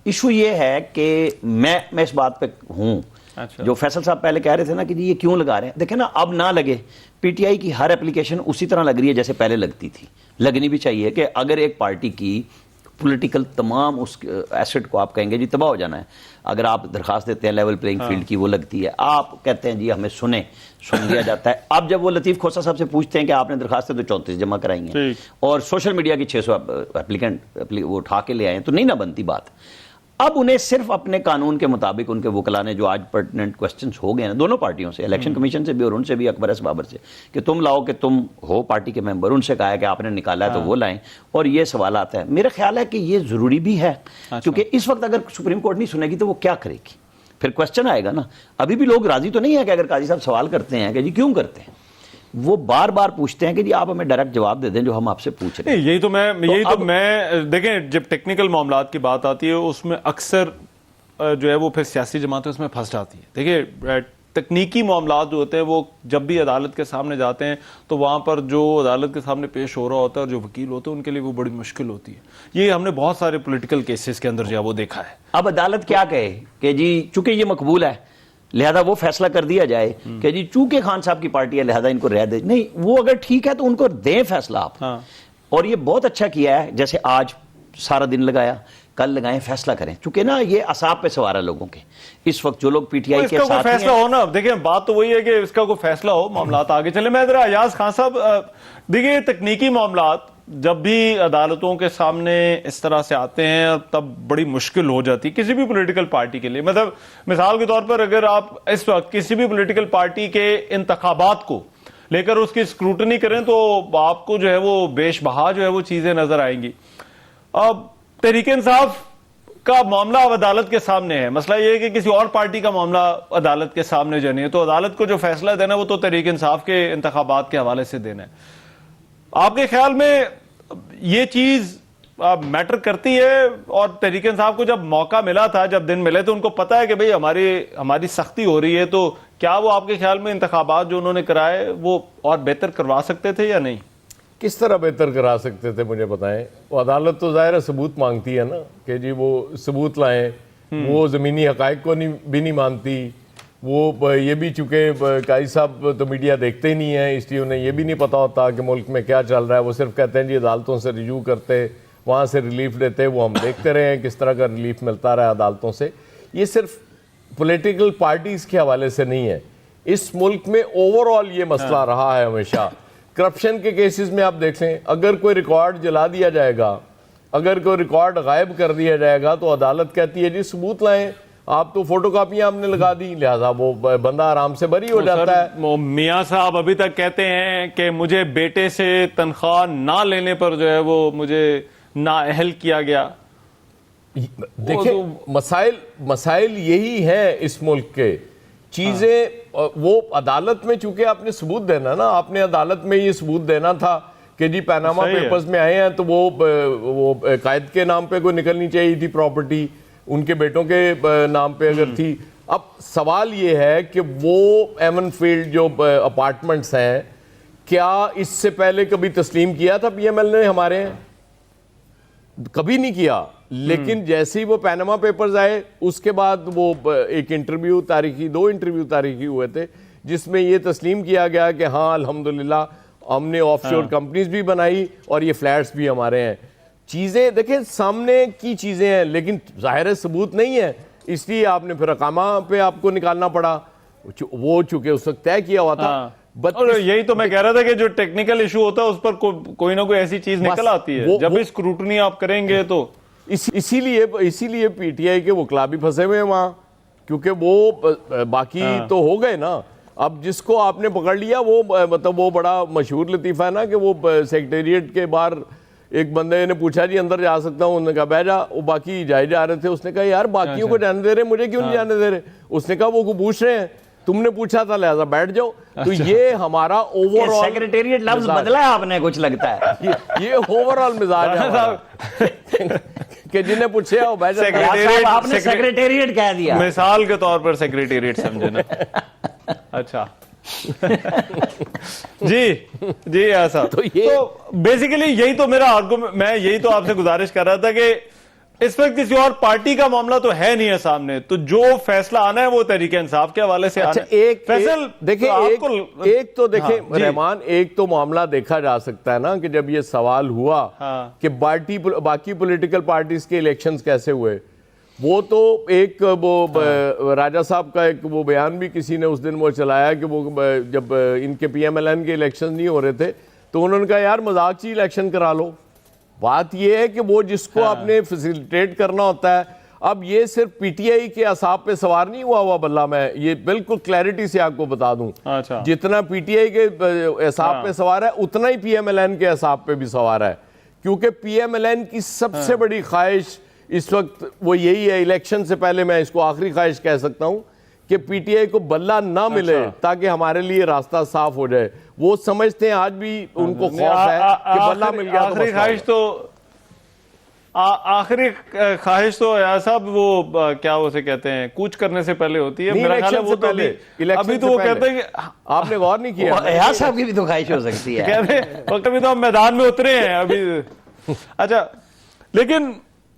ایشو یہ ہے کہ میں اس بات پہ ہوں جو فیصل صاحب پہلے کہہ رہے تھے نا کہ جی یہ کیوں لگا رہے ہیں. دیکھیں نا، اب نہ لگے. پی ٹی آئی کی ہر اپلیکیشن اسی طرح لگ رہی ہے جیسے پہلے لگتی تھی. لگنی بھی چاہیے کہ اگر ایک پارٹی کی پولیٹیکل تمام اس ایسٹ کو آپ کہیں گے جی تباہ ہو جانا ہے، اگر آپ درخواست دیتے ہیں لیول پلینگ فیلڈ کی، وہ لگتی ہے. آپ کہتے ہیں جی ہمیں سن لیا جاتا ہے. اب جب وہ لطیف کھوسہ صاحب سے پوچھتے ہیں کہ آپ نے درخواستیں تو 34 جمع کرائی ہیں اور سوشل میڈیا کی 600 اپلیکینٹ وہ اٹھا کے لے آئے ہیں، تو نہیں نہ بنتی بات. اب انہیں صرف اپنے قانون کے مطابق ان کے وکلا نے جو آج پرٹیننٹ کوسچنز ہو گئے ہیں دونوں پارٹیوں سے، الیکشن کمیشن سے بھی اور ان سے بھی، اکبر ایس بابر سے، کہ تم لاؤ کہ تم ہو پارٹی کے ممبر. ان سے کہا ہے کہ آپ نے نکالا ہے تو وہ لائیں. اور یہ سوالات ہیں. میرا خیال ہے کہ یہ ضروری بھی ہے کیونکہ اس وقت اگر سپریم کورٹ نہیں سنے گی تو وہ کیا کرے گی؟ پھر کوسچن آئے گا نا. ابھی بھی لوگ راضی تو نہیں ہیں کہ اگر قاضی صاحب سوال کرتے ہیں کہ جی کیوں کرتے ہیں، وہ بار بار پوچھتے ہیں کہ جی آپ ہمیں ڈائریکٹ جواب دے دیں جو ہم آپ سے پوچھ رہے ہیں. یہی تو میں دیکھیں جب ٹیکنیکل معاملات کی بات آتی ہے اس میں اکثر جو ہے وہ پھر سیاسی جماعتیں اس میں پھنس جاتی ہیں. دیکھیں تکنیکی معاملات جو ہوتے ہیں وہ جب بھی عدالت کے سامنے جاتے ہیں تو وہاں پر جو عدالت کے سامنے پیش ہو رہا ہوتا ہے اور جو وکیل ہوتے ہیں ان کے لیے وہ بڑی مشکل ہوتی ہے. یہ ہم نے بہت سارے پولیٹیکل کیسز کے اندر جو ہے وہ دیکھا ہے. اب عدالت کیا کہے کہ جی چونکہ یہ مقبول ہے لہذا وہ فیصلہ کر دیا جائے کہ جی چونکہ خان صاحب کی پارٹی ہے لہذا ان کو رہ دے. نہیں، وہ اگر ٹھیک ہے تو ان کو دیں فیصلہ آپ. اور یہ بہت اچھا کیا ہے، جیسے آج سارا دن لگایا، کل لگائیں، فیصلہ کریں. چونکہ نا یہ اعصاب پہ سوار ہے لوگوں کے اس وقت جو لوگ پی ٹی آئی کے ساتھ ہیں. فیصلہ ہو نا، دیکھیں بات تو وہی ہے کہ اس کا کوئی فیصلہ ہو، معاملات آگے چلے. میں ذرا ایاز خان صاحب، دیکھیں تکنیکی معاملات جب بھی عدالتوں کے سامنے اس طرح سے آتے ہیں تب بڑی مشکل ہو جاتی ہے کسی بھی پولیٹیکل پارٹی کے لیے. مطلب مثال کے طور پر اگر آپ اس وقت کسی بھی پولیٹیکل پارٹی کے انتخابات کو لے کر اس کی اسکروٹنی کریں تو آپ کو جو ہے وہ بیش بہا جو ہے وہ چیزیں نظر آئیں گی. اب تحریک انصاف کا معاملہ اب عدالت کے سامنے ہے. مسئلہ یہ ہے کہ کسی اور پارٹی کا معاملہ عدالت کے سامنے جو نہیں ہے تو عدالت کو جو فیصلہ دینا ہے وہ تو تحریک انصاف کے انتخابات کے حوالے سے دینا ہے. آپ کے خیال میں یہ چیز میٹر کرتی ہے؟ اور تحریک انصاف کو جب موقع ملا تھا، جب دن ملے تو ان کو پتا ہے کہ بھئی ہماری سختی ہو رہی ہے، تو کیا وہ آپ کے خیال میں انتخابات جو انہوں نے کرائے وہ اور بہتر کروا سکتے تھے یا نہیں؟ کس طرح بہتر کرا سکتے تھے مجھے بتائیں. وہ عدالت تو ظاہر ہے ثبوت مانگتی ہے نا کہ جی وہ ثبوت لائیں. وہ زمینی حقائق کو بھی نہیں مانتی. وہ یہ بھی چونکہ قاضی صاحب تو میڈیا دیکھتے ہی نہیں ہیں اس لیے انہیں یہ بھی نہیں پتا ہوتا کہ ملک میں کیا چل رہا ہے. وہ صرف کہتے ہیں جی عدالتوں سے رجوع کرتے، وہاں سے ریلیف لیتے. وہ ہم دیکھتے رہے ہیں کس طرح کا ریلیف ملتا رہا عدالتوں سے. یہ صرف پولیٹیکل پارٹیز کے حوالے سے نہیں ہے، اس ملک میں اوور آل یہ مسئلہ رہا ہے ہمیشہ. کرپشن کے کیسز میں آپ دیکھ لیں، اگر کوئی ریکارڈ جلا دیا جائے گا، اگر کوئی ریکارڈ غائب کر دیا جائے گا تو عدالت کہتی ہے جی ثبوت لائیں. آپ تو فوٹو کاپیاں ہم نے لگا دی، لہذا وہ بندہ آرام سے بری ہو جاتا ہے. میاں صاحب ابھی تک کہتے ہیں کہ مجھے بیٹے سے تنخواہ نہ لینے پر جو ہے وہ مجھے نااہل کیا گیا. دیکھیں مسائل یہی ہیں اس ملک کے. چیزیں وہ عدالت میں چونکہ آپ نے ثبوت دینا نا، آپ نے عدالت میں یہ ثبوت دینا تھا کہ جی پیناما پیپرز میں آئے ہیں تو وہ قائد کے نام پہ کوئی نکلنی چاہیے تھی پراپرٹی، ان کے بیٹوں کے نام پہ اگر تھی. اب سوال یہ ہے کہ وہ ایمن فیلڈ جو اپارٹمنٹس ہیں کیا اس سے پہلے کبھی تسلیم کیا تھا پی ایم ایل نے ہمارے؟ کبھی نہیں کیا. لیکن جیسے ہی وہ پیناما پیپرز آئے اس کے بعد وہ ایک انٹرویو تاریخی، 2 انٹرویو تاریخی ہوئے تھے جس میں یہ تسلیم کیا گیا کہ ہاں الحمدللہ ہم نے آف شور کمپنیز بھی بنائی اور یہ فلیٹس بھی ہمارے ہیں. چیزیں دیکھیں سامنے کی چیزیں ہیں لیکن ظاہر ثبوت نہیں ہے، اس لیے آپ نے پھر اقامہ پہ آپ کو نکالنا پڑا، وہ چونکہ اس وقت طے کیا ہوا تھا۔ اور یہی تو میں کہہ رہا تھا کہ جو ٹیکنیکل ایشو ہوتا ہے اس پر کوئی نہ کوئی ایسی چیز نکل آتی ہے، جب بھی اسکروٹنی آپ کریں گے تو اسی لیے پی ٹی آئی کے وکلا بھی پھنسے ہوئے ہیں وہاں، کیونکہ وہ باقی تو ہو گئے نا، اب جس کو آپ نے پکڑ لیا وہ مطلب وہ بڑا مشہور لطیفہ ہے نا کہ وہ سیکریٹریٹ کے باہر ایک بندے نے پوچھا جی اندر جا سکتا ہوں، انہوں نے کہا بیٹھ جا، وہ باقی جا رہے تھے، اس نے کہا یار باقیوں کو جانے دے رہے مجھے کیوں نہیں جانے دے رہے، اس نے کہا وہ کو پوچھ رہے ہیں، تم نے پوچھا تھا لہذا بیٹھ جاؤ۔ تو یہ ہمارا اوور آل سیکریٹریٹ لفظ بدلا ہے آپ نے کچھ لگتا ہے، یہ اوور آل مزاج ہے ہمارا کہ جنہیں پوچھے ہو بیٹھ جاؤ۔ آپ نے سیکریٹریٹ کہہ دیا، مثال کے طور پر سیکریٹریٹ سمجھے نا۔ اچھا جی ایسا تو بیسیکلی یہی تو میرا آرگومنٹ، میں یہی تو آپ سے گزارش کر رہا تھا کہ اس وقت کسی اور پارٹی کا معاملہ تو ہے نہیں ہے سامنے، تو جو فیصلہ آنا ہے وہ تحریک انصاف کے حوالے سے آنا ہے۔ ایک تو دیکھیں رحمان، ایک تو معاملہ دیکھا جا سکتا ہے نا کہ جب یہ سوال ہوا کہ باقی پولیٹیکل پارٹیز کے الیکشنز کیسے ہوئے، وہ تو ایک وہ راجہ صاحب کا ایک وہ بیان بھی کسی نے اس دن وہ چلایا کہ وہ جب ان کے پی ایم ایل این کے الیکشن نہیں ہو رہے تھے تو انہوں نے کہا یار مذاق چی الیکشن کرا لو۔ بات یہ ہے کہ وہ جس کو آپ نے فیسیلیٹیٹ کرنا ہوتا ہے، اب یہ صرف پی ٹی آئی کے اعصاب پہ سوار نہیں ہوا بلّہ، میں یہ بالکل کلیئرٹی سے آپ کو بتا دوں، جتنا پی ٹی آئی کے اعصاب پہ سوار ہے اتنا ہی پی ایم ایل این کے اعصاب پہ بھی سوار ہے، کیونکہ پی ایم ایل این کی سب سے بڑی خواہش اس وقت وہ یہی ہے، الیکشن سے پہلے میں اس کو آخری خواہش کہہ سکتا ہوں کہ پی ٹی آئی کو بلّہ نہ ملے تاکہ ہمارے لیے راستہ صاف ہو جائے۔ وہ سمجھتے ہیں آج بھی ان کو خوف ہے کہ بلّہ مل گیا تو آخری خواہش تو آخری خواہش تو ایاز صاحب وہ کیا اسے کہتے ہیں کوچ کرنے سے پہلے ہوتی ہے، میرا خیال ہے وہ تو ابھی تو وہ کہتے ہیں کہ آپ نے غور نہیں کیا، ایاز صاحب کی بھی تو خواہش ہو سکتی ہے، کہتے ہیں وقت ابھی تو ہم میدان میں اترے ہیں ابھی۔ اچھا لیکن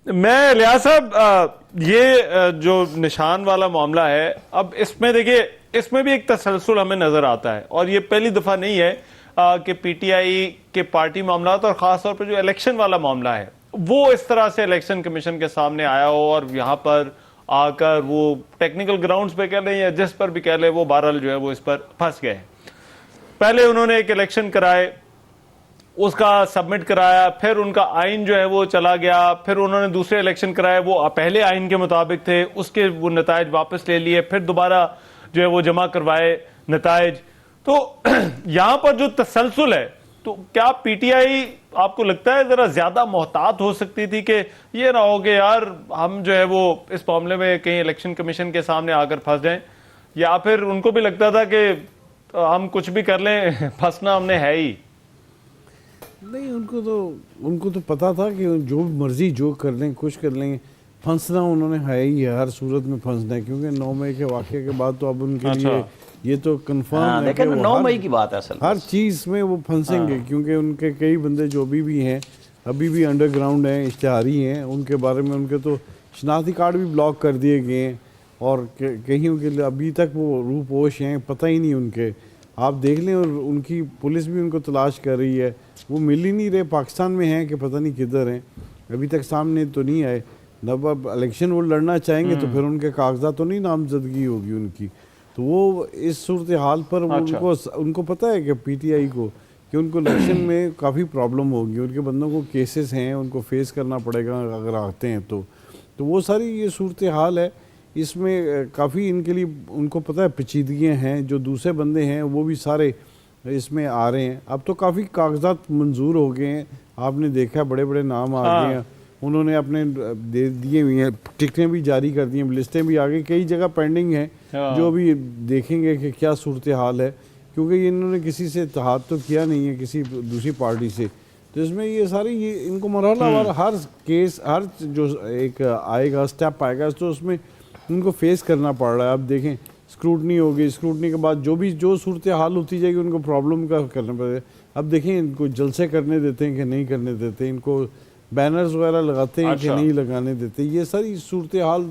میں الیاس صاحب یہ جو نشان والا معاملہ ہے، اب اس میں دیکھیں اس میں بھی ایک تسلسل ہمیں نظر آتا ہے، اور یہ پہلی دفعہ نہیں ہے کہ پی ٹی آئی کے پارٹی معاملات اور خاص طور پہ جو الیکشن والا معاملہ ہے وہ اس طرح سے الیکشن کمیشن کے سامنے آیا ہو اور یہاں پر آ کر وہ ٹیکنیکل گراؤنڈز پہ کہہ لیں یا جس پر بھی کہہ لیں وہ بہرحال جو ہے وہ اس پر پھنس گئے۔ پہلے انہوں نے ایک الیکشن کرائے، اس کا سبمٹ کرایا، پھر ان کا آئین جو ہے وہ چلا گیا، پھر انہوں نے دوسرے الیکشن کرائے، وہ پہلے آئین کے مطابق تھے، اس کے وہ نتائج واپس لے لیے، پھر دوبارہ جو ہے وہ جمع کروائے نتائج۔ تو یہاں پر جو تسلسل ہے، تو کیا پی ٹی آئی آپ کو لگتا ہے ذرا زیادہ محتاط ہو سکتی تھی کہ یہ نہ ہو کہ یار ہم جو ہے وہ اس معاملے میں کہیں الیکشن کمیشن کے سامنے آ کر پھنس جائیں، یا پھر ان کو بھی لگتا تھا کہ ہم کچھ بھی کر لیں پھنسنا ہم نے ہے ہی؟ نہیں، ان کو تو پتا تھا کہ جو مرضی جو کر لیں کچھ کر لیں، پھنسنا انہوں نے ہے ہی ہے، ہر صورت میں پھنسنا ہے، کیونکہ 9 مئی کے واقعے کے بعد تو اب ان کے لیے یہ تو کنفرم ہے کہ 9 مئی کی بات ہے، اصل ہر چیز میں وہ پھنسیں گے، کیونکہ ان کے کئی بندے جو بھی ہیں ابھی بھی انڈر گراؤنڈ ہیں، اشتہاری ہیں، ان کے بارے میں ان کے تو شناختی کارڈ بھی بلاک کر دیے گئے ہیں، اور کہیں کے لیے ابھی تک وہ روح پوش ہیں، پتہ ہی نہیں ان کے، آپ دیکھ لیں، اور ان کی پولیس بھی ان کو تلاش کر رہی ہے، وہ مل ہی نہیں رہے، پاکستان میں ہیں کہ پتہ نہیں کدھر ہیں، ابھی تک سامنے تو نہیں آئے۔ جب اب الیکشن وہ لڑنا چاہیں گے تو پھر ان کے کاغذات تو نہیں نامزدگی ہوگی ان کی، تو وہ اس صورتحال پر ان کو پتہ ہے کہ پی ٹی آئی کو کہ ان کو الیکشن میں کافی پرابلم ہوگی، ان کے بندوں کو کیسز ہیں، ان کو فیس کرنا پڑے گا اگر آتے ہیں تو وہ ساری یہ صورتحال ہے، اس میں کافی ان کے لیے ان کو پتہ ہے پیچیدگیاں ہیں، جو دوسرے بندے ہیں وہ بھی سارے اس میں آ رہے ہیں، اب تو کافی کاغذات منظور ہو گئے ہیں، آپ نے دیکھا بڑے بڑے نام آ گئے ہیں، انہوں نے اپنے دے دیے ہوئی ہیں، ٹکٹیں بھی جاری کر دی ہیں، لسٹیں بھی آ گئی، کئی جگہ پینڈنگ ہیں جو بھی دیکھیں گے کہ کیا صورتحال ہے، کیونکہ انہوں نے کسی سے اتحاد تو کیا نہیں ہے کسی دوسری پارٹی سے، تو اس میں یہ ساری یہ ان کو مرحلہ وار ہر کیس ہر جو ایک آئے گا اسٹیپ آئے گا تو اس میں ان کو فیس کرنا پڑ رہا ہے۔ اب دیکھیں اسکروٹنی ہوگی، اسکروٹنی کے بعد جو صورتحال ہوتی جائے گی ان کو پرابلم کا کرنا پڑے گا۔ اب دیکھیں ان کو جلسے کرنے دیتے ہیں کہ نہیں کرنے دیتے، ان کو بینرز وغیرہ لگاتے ہیں کہ نہیں لگانے دیتے، یہ ساری صورتحال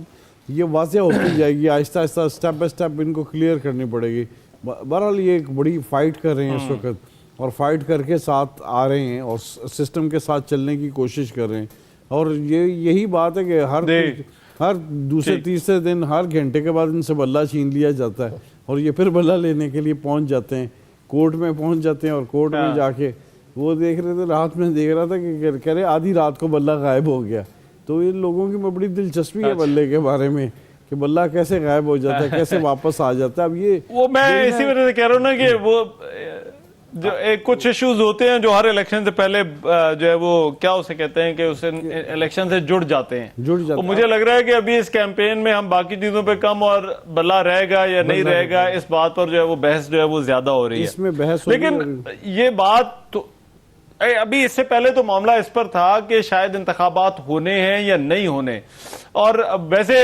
یہ واضح ہوتی جائے گی، آہستہ آہستہ اسٹیپ بائی اسٹیپ ان کو کلیئر کرنی پڑے گی۔ بہرحال یہ ایک بڑی فائٹ کر رہے ہیں اس وقت، اور فائٹ کر کے ساتھ آ رہے ہیں اور سسٹم کے ساتھ چلنے کی کوشش کر رہے ہیں. اور یہی بات ہے کہ ہر دوسرے تیسرے دن ہر گھنٹے کے بعد ان سے بلہ چھین لیا جاتا ہے اور یہ پھر بلہ لینے کے لیے پہنچ جاتے ہیں, کورٹ میں پہنچ جاتے ہیں, اور کورٹ میں جا کے وہ دیکھ رہے تھے, رات میں دیکھ رہا تھا کہ کہہ رہے آدھی رات کو بلہ غائب ہو گیا. تو ان لوگوں کی بڑی دلچسپی ہے بلے کے بارے میں کہ بلہ کیسے غائب ہو جاتا ہے, کیسے واپس آ جاتا ہے. اب یہ وہ میں اسی وجہ سے کہہ رہا ہوں نا کہ وہ جو کچھ ایشوز ہوتے ہیں جو ہر الیکشن سے پہلے جو ہے وہ کیا اسے کہتے ہیں کہ اسے الیکشن سے جڑ جاتے ہیں. مجھے لگ رہا ہے کہ ابھی اس کیمپین میں ہم باقی چیزوں پہ کم, اور بلہ رہے گا یا نہیں رہے گا اس بات پر جو ہے وہ بحث جو ہے وہ زیادہ ہو رہی ہے. اس میں بحث لیکن یہ بات تو ابھی اس سے پہلے تو معاملہ اس پر تھا کہ شاید انتخابات ہونے ہیں یا نہیں ہونے, اور ویسے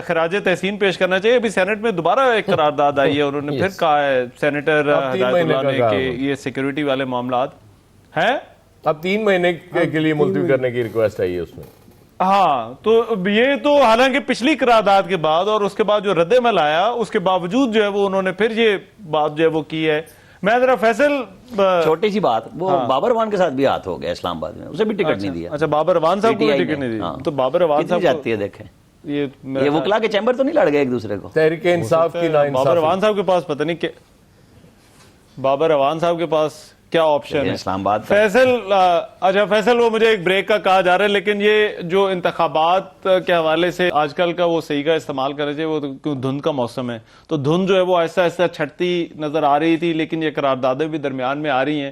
خراج تحسین پیش کرنا چاہیے. ابھی سینٹ میں دوبارہ ایک قرارداد آئی ہے, انہوں نے پھر کہا ہے سینیٹر ہدایت اللہ نے کہ یہ سیکیورٹی والے معاملات ہیں. اب 3 مہینے کے لیے ملتوی کرنے کی ریکویسٹ آئی ہے اس میں. ہاں, تو یہ تو حالانکہ پچھلی قرارداد کے بعد اور اس کے بعد جو رد عمل آیا اس کے باوجود جو ہے وہ انہوں نے پھر یہ بات جو ہے وہ کی ہے. میں ذرا فیصل چھوٹی سی بات, وہ بابر وان کے ساتھ بھی ہاتھ ہو گیا اسلام آباد میں, اسے بھی ٹکٹ نہیں دیا. اچھا, بابر وان صاحب کو بھی ٹکٹ نہیں دی. تو بابر وان صاحب جاتی ہے, دیکھیں یہ وکلا کے چیمبر تو نہیں لڑ گئے ایک دوسرے کو. تحریک انصاف کی بابر وان صاحب کے پاس پتہ نہیں کہ بابر وان صاحب کے پاس کیا آپشن ہے اسلام آباد. فیصل اچھا فیصل, وہ مجھے ایک بریک کا کہا جا رہا ہے, لیکن یہ جو انتخابات کے حوالے سے آج کل کا وہ صحیح کا استعمال کرنا چاہیے. وہ دھند کا موسم ہے تو دھند جو ہے وہ آہستہ آہستہ چھٹتی نظر آ رہی تھی, لیکن یہ قراردادیں بھی درمیان میں آ رہی ہیں.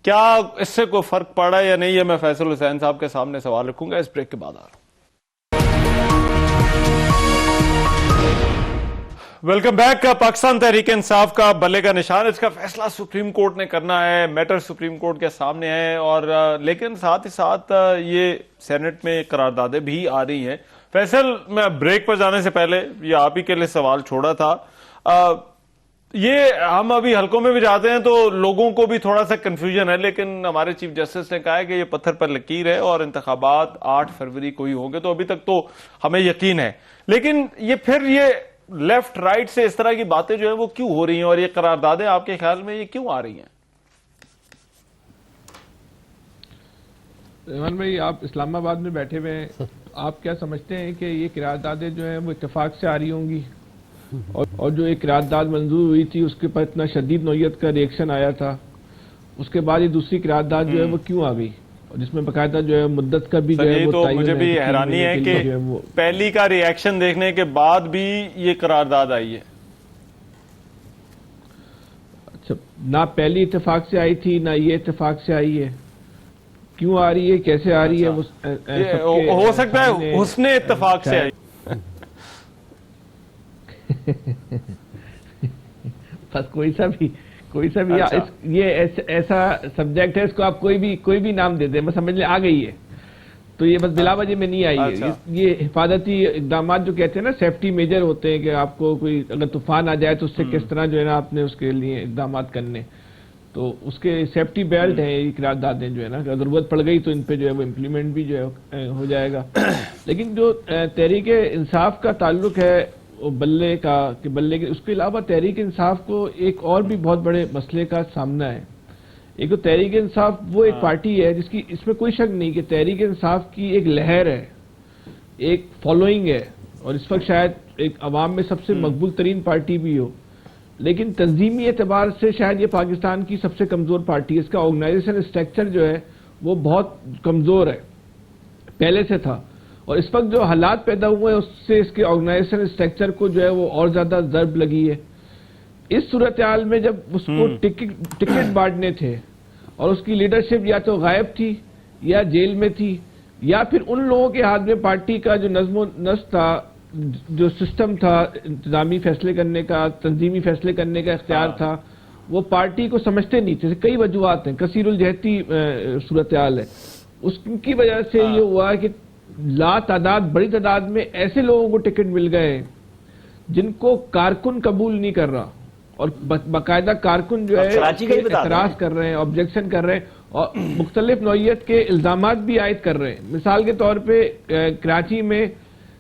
کیا اس سے کوئی فرق پڑا یا نہیں ہے, میں فیصل حسین صاحب کے سامنے سوال رکھوں گا. اس بریک کے بعد آ رہا ہوں. Welcome back. پاکستان تحریک انصاف کا بلے کا نشان, اس کا فیصلہ سپریم کورٹ نے کرنا ہے, میٹر سپریم کورٹ کے سامنے ہے, اور لیکن ساتھ ہی ساتھ یہ سینٹ میں قراردادیں بھی آ رہی ہیں. فیصل, میں بریک پر جانے سے پہلے یہ آپ ہی کے لیے سوال چھوڑا تھا. یہ ہم ابھی حلقوں میں بھی جاتے ہیں تو لوگوں کو بھی تھوڑا سا کنفیوژن ہے, لیکن ہمارے چیف جسٹس نے کہا ہے کہ یہ پتھر پر لکیر ہے اور انتخابات 8 فروری کو ہی ہوں گے. تو ابھی تک تو ہمیں یقین ہے, لیکن یہ پھر یہ لیفٹ رائٹ سے اس طرح کی باتیں جو ہیں وہ کیوں ہو رہی ہیں, اور یہ قراردادیں آپ کے خیال میں یہ کیوں آ رہی ہیں؟ ریحان بھائی, آپ اسلام آباد میں بیٹھے ہوئے ہیں, آپ کیا سمجھتے ہیں کہ یہ قراردادیں جو ہیں وہ اتفاق سے آ رہی ہوں گی, اور جو ایک قرارداد منظور ہوئی تھی اس کے پر اتنا شدید نوعیت کا ریئیکشن آیا تھا, اس کے بعد یہ دوسری قرارداد جو ہے وہ کیوں آ گئی, اور جس میں باقاعدہ جو ہے مدت کا بھی جو ہے وہ تو مجھے بھی حیرانی ہے کہ پہلی کا ری ایکشن دیکھنے کے بعد بھی یہ قرارداد آئی ہے. اچھا, نہ پہلی اتفاق سے آئی تھی نہ یہ اتفاق سے آئی ہے, کیوں آ رہی ہے, کیسے آ رہی ہے؟ ہو سکتا ہے حسن اتفاق سے آئی. بس کوئی سا بھی یہ ایسا سبجیکٹ ہے, اس کو آپ کوئی بھی نام دے دیں, بس سمجھ لیں آ گئی ہے. تو یہ بس بلا وجہ میں نہیں آئی ہے. یہ حفاظتی اقدامات جو کہتے ہیں نا, سیفٹی میجر ہوتے ہیں کہ آپ کو کوئی اگر طوفان آ جائے تو اس سے کس طرح جو ہے نا آپ نے اس کے لیے اقدامات کرنے, تو اس کے سیفٹی بیلٹ ہیں یہ قراردادیں جو ہے نا, اگر ضرورت پڑ گئی تو ان پہ جو ہے وہ امپلیمنٹ بھی جو ہے ہو جائے گا. لیکن جو تحریک انصاف کا تعلق ہے بلے کا, کہ بلے کے اس کے علاوہ تحریک انصاف کو ایک اور بھی بہت بڑے مسئلے کا سامنا ہے. ایک تو تحریک انصاف وہ ایک پارٹی ہے جس کی, اس میں کوئی شک نہیں کہ تحریک انصاف کی ایک لہر ہے, ایک فالوئنگ ہے, اور اس وقت شاید ایک عوام میں سب سے مقبول ترین پارٹی بھی ہو, لیکن تنظیمی اعتبار سے شاید یہ پاکستان کی سب سے کمزور پارٹی ہے. اس کا آرگنائزیشن اسٹرکچر جو ہے وہ بہت کمزور ہے, پہلے سے تھا, اور اس وقت جو حالات پیدا ہوئے ہیں اس سے اس کے آرگنائزیشن اسٹرکچر کو جو ہے وہ اور زیادہ ضرب لگی ہے. اس صورتحال میں جب اس کو ٹکٹ بانٹنے تھے اور اس کی لیڈرشپ یا تو غائب تھی یا جیل میں تھی, یا پھر ان لوگوں کے ہاتھ میں پارٹی کا جو نظم و نسق تھا, جو سسٹم تھا انتظامی فیصلے کرنے کا, تنظیمی فیصلے کرنے کا اختیار تھا, وہ پارٹی کو سمجھتے نہیں تھے. کئی وجوہات ہیں, کثیر الجہتی صورتحال ہے. اس کی وجہ سے یہ ہوا کہ بڑی تعداد میں ایسے لوگوں کو ٹکٹ مل گئے جن کو کارکن قبول نہیں کر رہا, اور باقاعدہ کارکن جو ہے اعتراض کر رہے ہیں, آبجیکشن کر رہے ہیں, اور مختلف نوعیت کے الزامات بھی عائد کر رہے ہیں. مثال کے طور پہ کراچی میں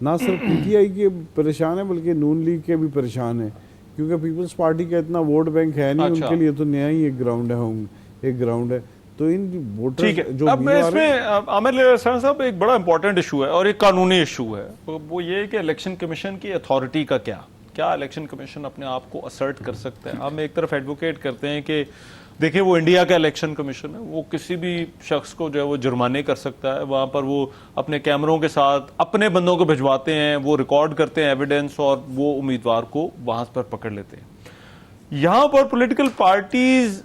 نہ صرف پی ٹی آئی کے پریشان ہے بلکہ نون لیگ کے بھی پریشان ہیں، کیونکہ پیپلز پارٹی کا اتنا ووٹ بینک ہے نہیں، ان کے لیے تو نیا ہی ایک گراؤنڈ ہے تو ان ووٹر ٹھیک ہے. اب اس میں عامر احسان صاحب ایک بڑا امپورٹنٹ ایشو ہے اور ایک قانونی ایشو ہے، وہ یہ کہ الیکشن کمیشن کی اتھارٹی کا کیا الیکشن کمیشن اپنے آپ کو اسرٹ کر سکتا ہے. ہم ایک طرف ایڈوکیٹ کرتے ہیں کہ دیکھیں وہ انڈیا کا الیکشن کمیشن ہے، وہ کسی بھی شخص کو جو ہے وہ جرمانے کر سکتا ہے، وہاں پر وہ اپنے کیمروں کے ساتھ اپنے بندوں کو بھجواتے ہیں، وہ ریکارڈ کرتے ہیں ایویڈنس اور وہ امیدوار کو وہاں پر پکڑ لیتے ہیں. یہاں پر پولیٹیکل پارٹیز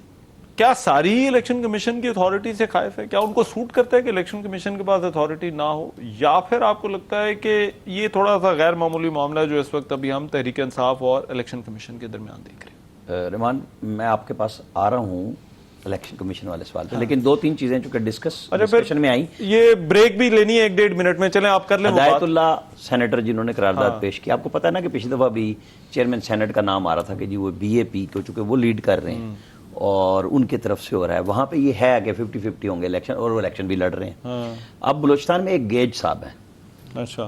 کیا ساری الیکشن کمیشن کی اتھارٹی سے خائف ہے؟ کیا ان کو سوٹ کرتا ہے کہ الیکشن کمیشن کے پاس اتھارٹی نہ ہو، یا پھر آپ کو لگتا ہے کہ یہ تھوڑا سا غیر معمولی معاملہ ہے جو اس وقت ابھی ہم تحریک انصاف اور الیکشن کمیشن کے درمیان دیکھ رہے ہیں؟ رحمان، میں آپ کے پاس آ رہا ہوں الیکشن کمیشن والے سوال پہ، لیکن دو تین چیزیں چونکہ ڈسکشن میں آئیں. یہ بریک بھی لینی ہے 1.5 منٹ میں، چلیں آپ کر لیں. ہدایت اللہ سینیٹر جنہوں نے قرارداد پیش کی، آپ کو پتا ہے نا کہ پچھلی دفعہ بھی چیئرمین سینٹ کا نام آ رہا تھا کہ جی وہ بی اے پی کو چونکہ وہ لیڈ کر رہے ہیں اور ان کی طرف سے ہو رہا ہے، وہاں پہ یہ ہے کہ 50-50 ہوں گے الیکشن، اور وہ الیکشن بھی لڑ رہے ہیں. اب بلوچستان میں ایک گیج صاحب ہیں،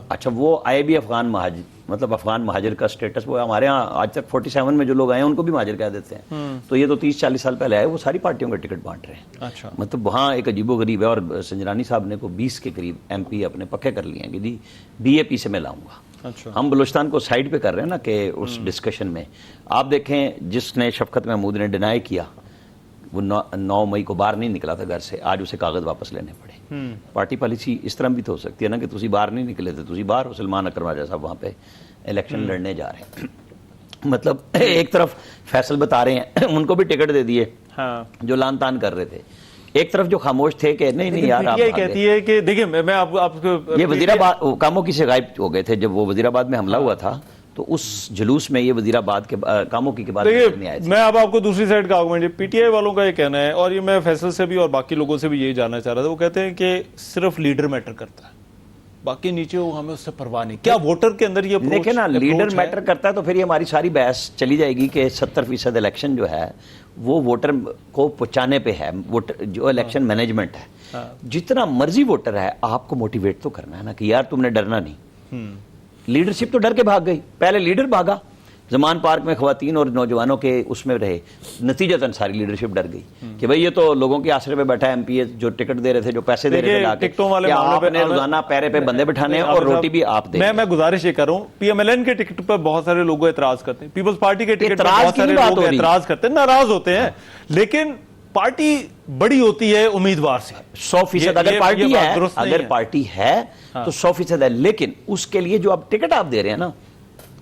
اچھا وہ آئے بھی افغان مہاجر کا سٹیٹس، وہ ہمارے ہاں آج تک 47 میں جو لوگ آئے ہیں ان کو بھی مہاجر کہہ دیتے ہیں، تو یہ تو 30-40 سال پہلے آئے، وہ ساری پارٹیوں کا ٹکٹ بانٹ رہے ہیں. مطلب وہاں ایک عجیب و غریب ہے. اور سنجرانی صاحب نے کو 20 کے قریب ایم پی اپنے پکے کر لیے ہیں کہ جی بی اے پی سے میں لاؤں گا. ہم بلوچستان کو سائڈ پہ کر رہے ہیں نا کہ اس ڈسکشن میں آپ دیکھیں جس نے شفقت محمود نے ڈینائی کیا وہ 9 مئی کو باہر نہیں نکلا تھا گھر سے، آج اسے کاغذ واپس لینے پڑے. پارٹی پالیسی اس طرح بھی تو ہو سکتی ہے نا کہ تسی باہر نہیں نکلے تھے، تسی باہر ہو. سلمان اکرم راجہ صاحب وہاں پہ الیکشن لڑنے جا رہے ہیں. مطلب ایک طرف فیصل بتا رہے ہیں ان کو بھی ٹکٹ دے دیے جو لان تان کر رہے تھے، ایک طرف جو خاموش تھے کہ نہیں یار آپ کہتی ہے کہ دیکھیں میں آپ کو یہ وزیرآباد کاموں کی سے غائب ہو گئے تھے جب وہ وزیرآباد میں حملہ ہوا تھا، تو اس جلوس میں یہ وزیرآباد کے کاموں کی بعد نہیں آئے تھے. میں اب آپ کو دوسری سائڈ کا آرگومنٹ، پی ٹی آئی والوں کا یہ کہنا ہے، اور یہ میں فیصل سے بھی اور باقی لوگوں سے بھی یہی جاننا چاہ رہا تھا، وہ کہتے ہیں کہ صرف لیڈر میٹر کرتا ہے، باقی نیچے وہ ہمیں اس سے پرواہ نہیں. کیا ووٹر کے اندر یہ دیکھیں نا لیڈر میٹر کرتا ہے تو پھر یہ ہماری ساری بحث چلی جائے گی کہ 70% الیکشن جو ہے وہ ووٹر کو پہنچانے پہ ہے. جو الیکشن مینجمنٹ ہے، جتنا مرضی ووٹر ہے آپ کو موٹیویٹ تو کرنا ہے نا کہ یار تم نے ڈرنا نہیں. لیڈرشپ تو ڈر کے بھاگ گئی، پہلے لیڈر بھاگا، زمان پارک میں خواتین اور نوجوانوں کے اس میں رہے، نتیجتاً ساری لیڈرشپ ڈر گئی کہ بھئی یہ تو لوگوں کے آسرے پہ بیٹھا ہے ایم پی اے جو ٹکٹ دے رہے تھے، جو پیسے دے رہے تھے لا کے، کیا آپ نے روزانہ پیرے پہ بندے بٹھانے اور روٹی بھی آپ دیں. میں گزارش یہ کر رہا ہوں، پی ایم ایل این کے ٹکٹ پر بہت سارے لوگ اعتراض کرتے ہیں، پیپلز پارٹی کے ٹکٹ پر بہت سارے لوگ اعتراض کرتے ہیں، ناراض ہوتے ہیں، لیکن پارٹی بڑی ہوتی ہے امیدوار سے 100%. اگر پارٹی ہے تو 100% ہے، لیکن اس کے لیے جو آپ ٹکٹ آپ دے رہے ہیں نا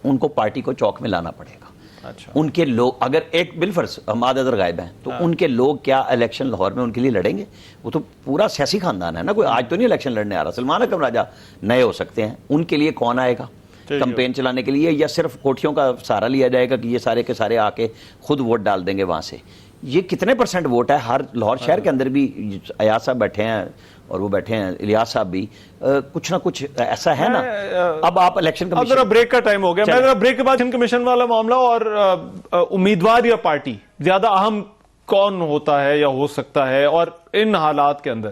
ان کو پارٹی کو چوک میں لانا پڑے گا. ان کے لوگ اگر ایک بالفرض حماد اظہر غائب ہیں تو ان کے لوگ کیا الیکشن لاہور میں ان کے لیے لڑیں گے؟ وہ تو پورا سیاسی خاندان ہے نا، کوئی آج تو نہیں الیکشن لڑنے آ رہا. سلمان اکرم راجہ نئے ہو سکتے ہیں، ان کے لیے کون آئے گا کمپین چلانے کے لیے، یا صرف کوٹھیوں کا سہارا لیا جائے گا کہ یہ سارے کے سارے آ کے خود ووٹ ڈال دیں گے وہاں سے؟ یہ کتنے % ووٹ ہے؟ ہر لاہور شہر کے اندر بھی ایاز صاحب بیٹھے ہیں اور وہ بیٹھے ہیں الیاس صاحب بھی، کچھ نہ کچھ ایسا ہے نا. اب آپ الیکشن کمیشن، ذرا بریک کا ٹائم ہو گیا، میں ذرا بریک کے بعد الیکشن کمیشن والا معاملہ اور امیدوار یا پارٹی زیادہ اہم کون ہوتا ہے یا ہو سکتا ہے اور ان حالات کے اندر،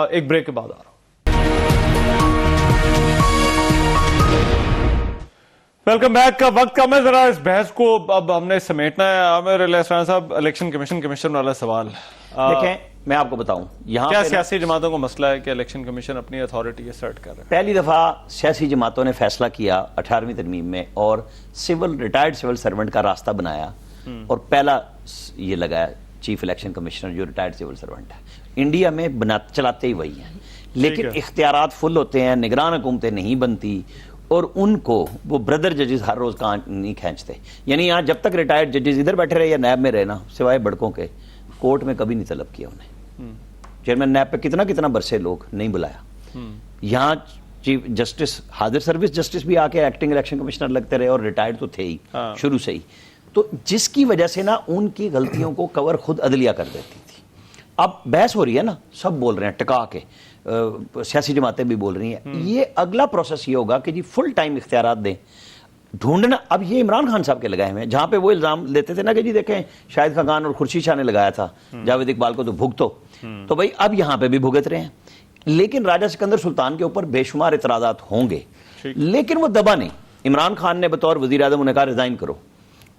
ایک بریک کے بعد آ رہا ہوں. ویلکم بیک کا وقت کم ہے، ذرا اس بحث کو اب ہم نے سمیٹنا ہے. عامر احسان صاحب، الیکشن کمیشن والا سوال دیکھیں، میں آپ کو بتاؤں یہاں کیا سیاسی جماعتوں کو مسئلہ ہے کہ الیکشن کمیشن اپنی اتھارٹی اسرٹ کر رہے ہیں؟ پہلی دفعہ سیاسی جماعتوں نے فیصلہ کیا 18ویں ترمیم میں اور ریٹائرڈ سول سرونٹ کا راستہ بنایا، اور پہلا یہ لگایا چیف الیکشن کمشنر جو ریٹائرڈ سول سرونٹ ہے. انڈیا میں چلاتے ہی وہی ہیں، لیکن اختیارات فل ہوتے ہیں، نگران حکومتیں نہیں بنتی، اور ان کو وہ بردر ججز ہر روز نہیں کھینچتے. یعنی یہاں جب تک ریٹائرڈ ججز ادھر بیٹھے رہے یا نیب میں رہے نا، سوائے بڑکوں کے، کورٹ میں کبھی نہیں طلب کیا انہیں. چیئرمین نیب پہ کتنا برسے لوگ نہیں بلایا. یہاں چیف جسٹس حاضر سروس جسٹس بھی آ کے ایکٹنگ الیکشن کمشنر لگتے رہے اور ریٹائرڈ تو تھے ہی شروع سے ہی. تو جس کی وجہ سے نا ان کی غلطیوں کو کور خود عدلیہ کر دیتی تھی. اب بحث ہو رہی ہے نا، سب بول رہے ہیں ٹکا کے، سیاسی جماعتیں بھی بول رہی ہیں. یہ اگلا پروسیس یہ ہوگا کہ جی فل ٹائم اختیارات دیں، ڈھونڈنا. اب یہ عمران خان صاحب کے لگائے ہوئے ہیں، جہاں پہ وہ الزام لیتے تھے نا کہ جی دیکھیں شاہد خاقان اور خورشید شاہ نے لگایا تھا جاوید اقبال کو تو بھگتو، تو بھائی اب یہاں پہ بھی بھگت رہے ہیں. لیکن راجہ سکندر سلطان کے اوپر بے شمار اعتراضات ہوں گے. لیکن وہ دبا نہیں. عمران خان نے بطور وزیر اعظم انہیں کہا ریزائن کرو.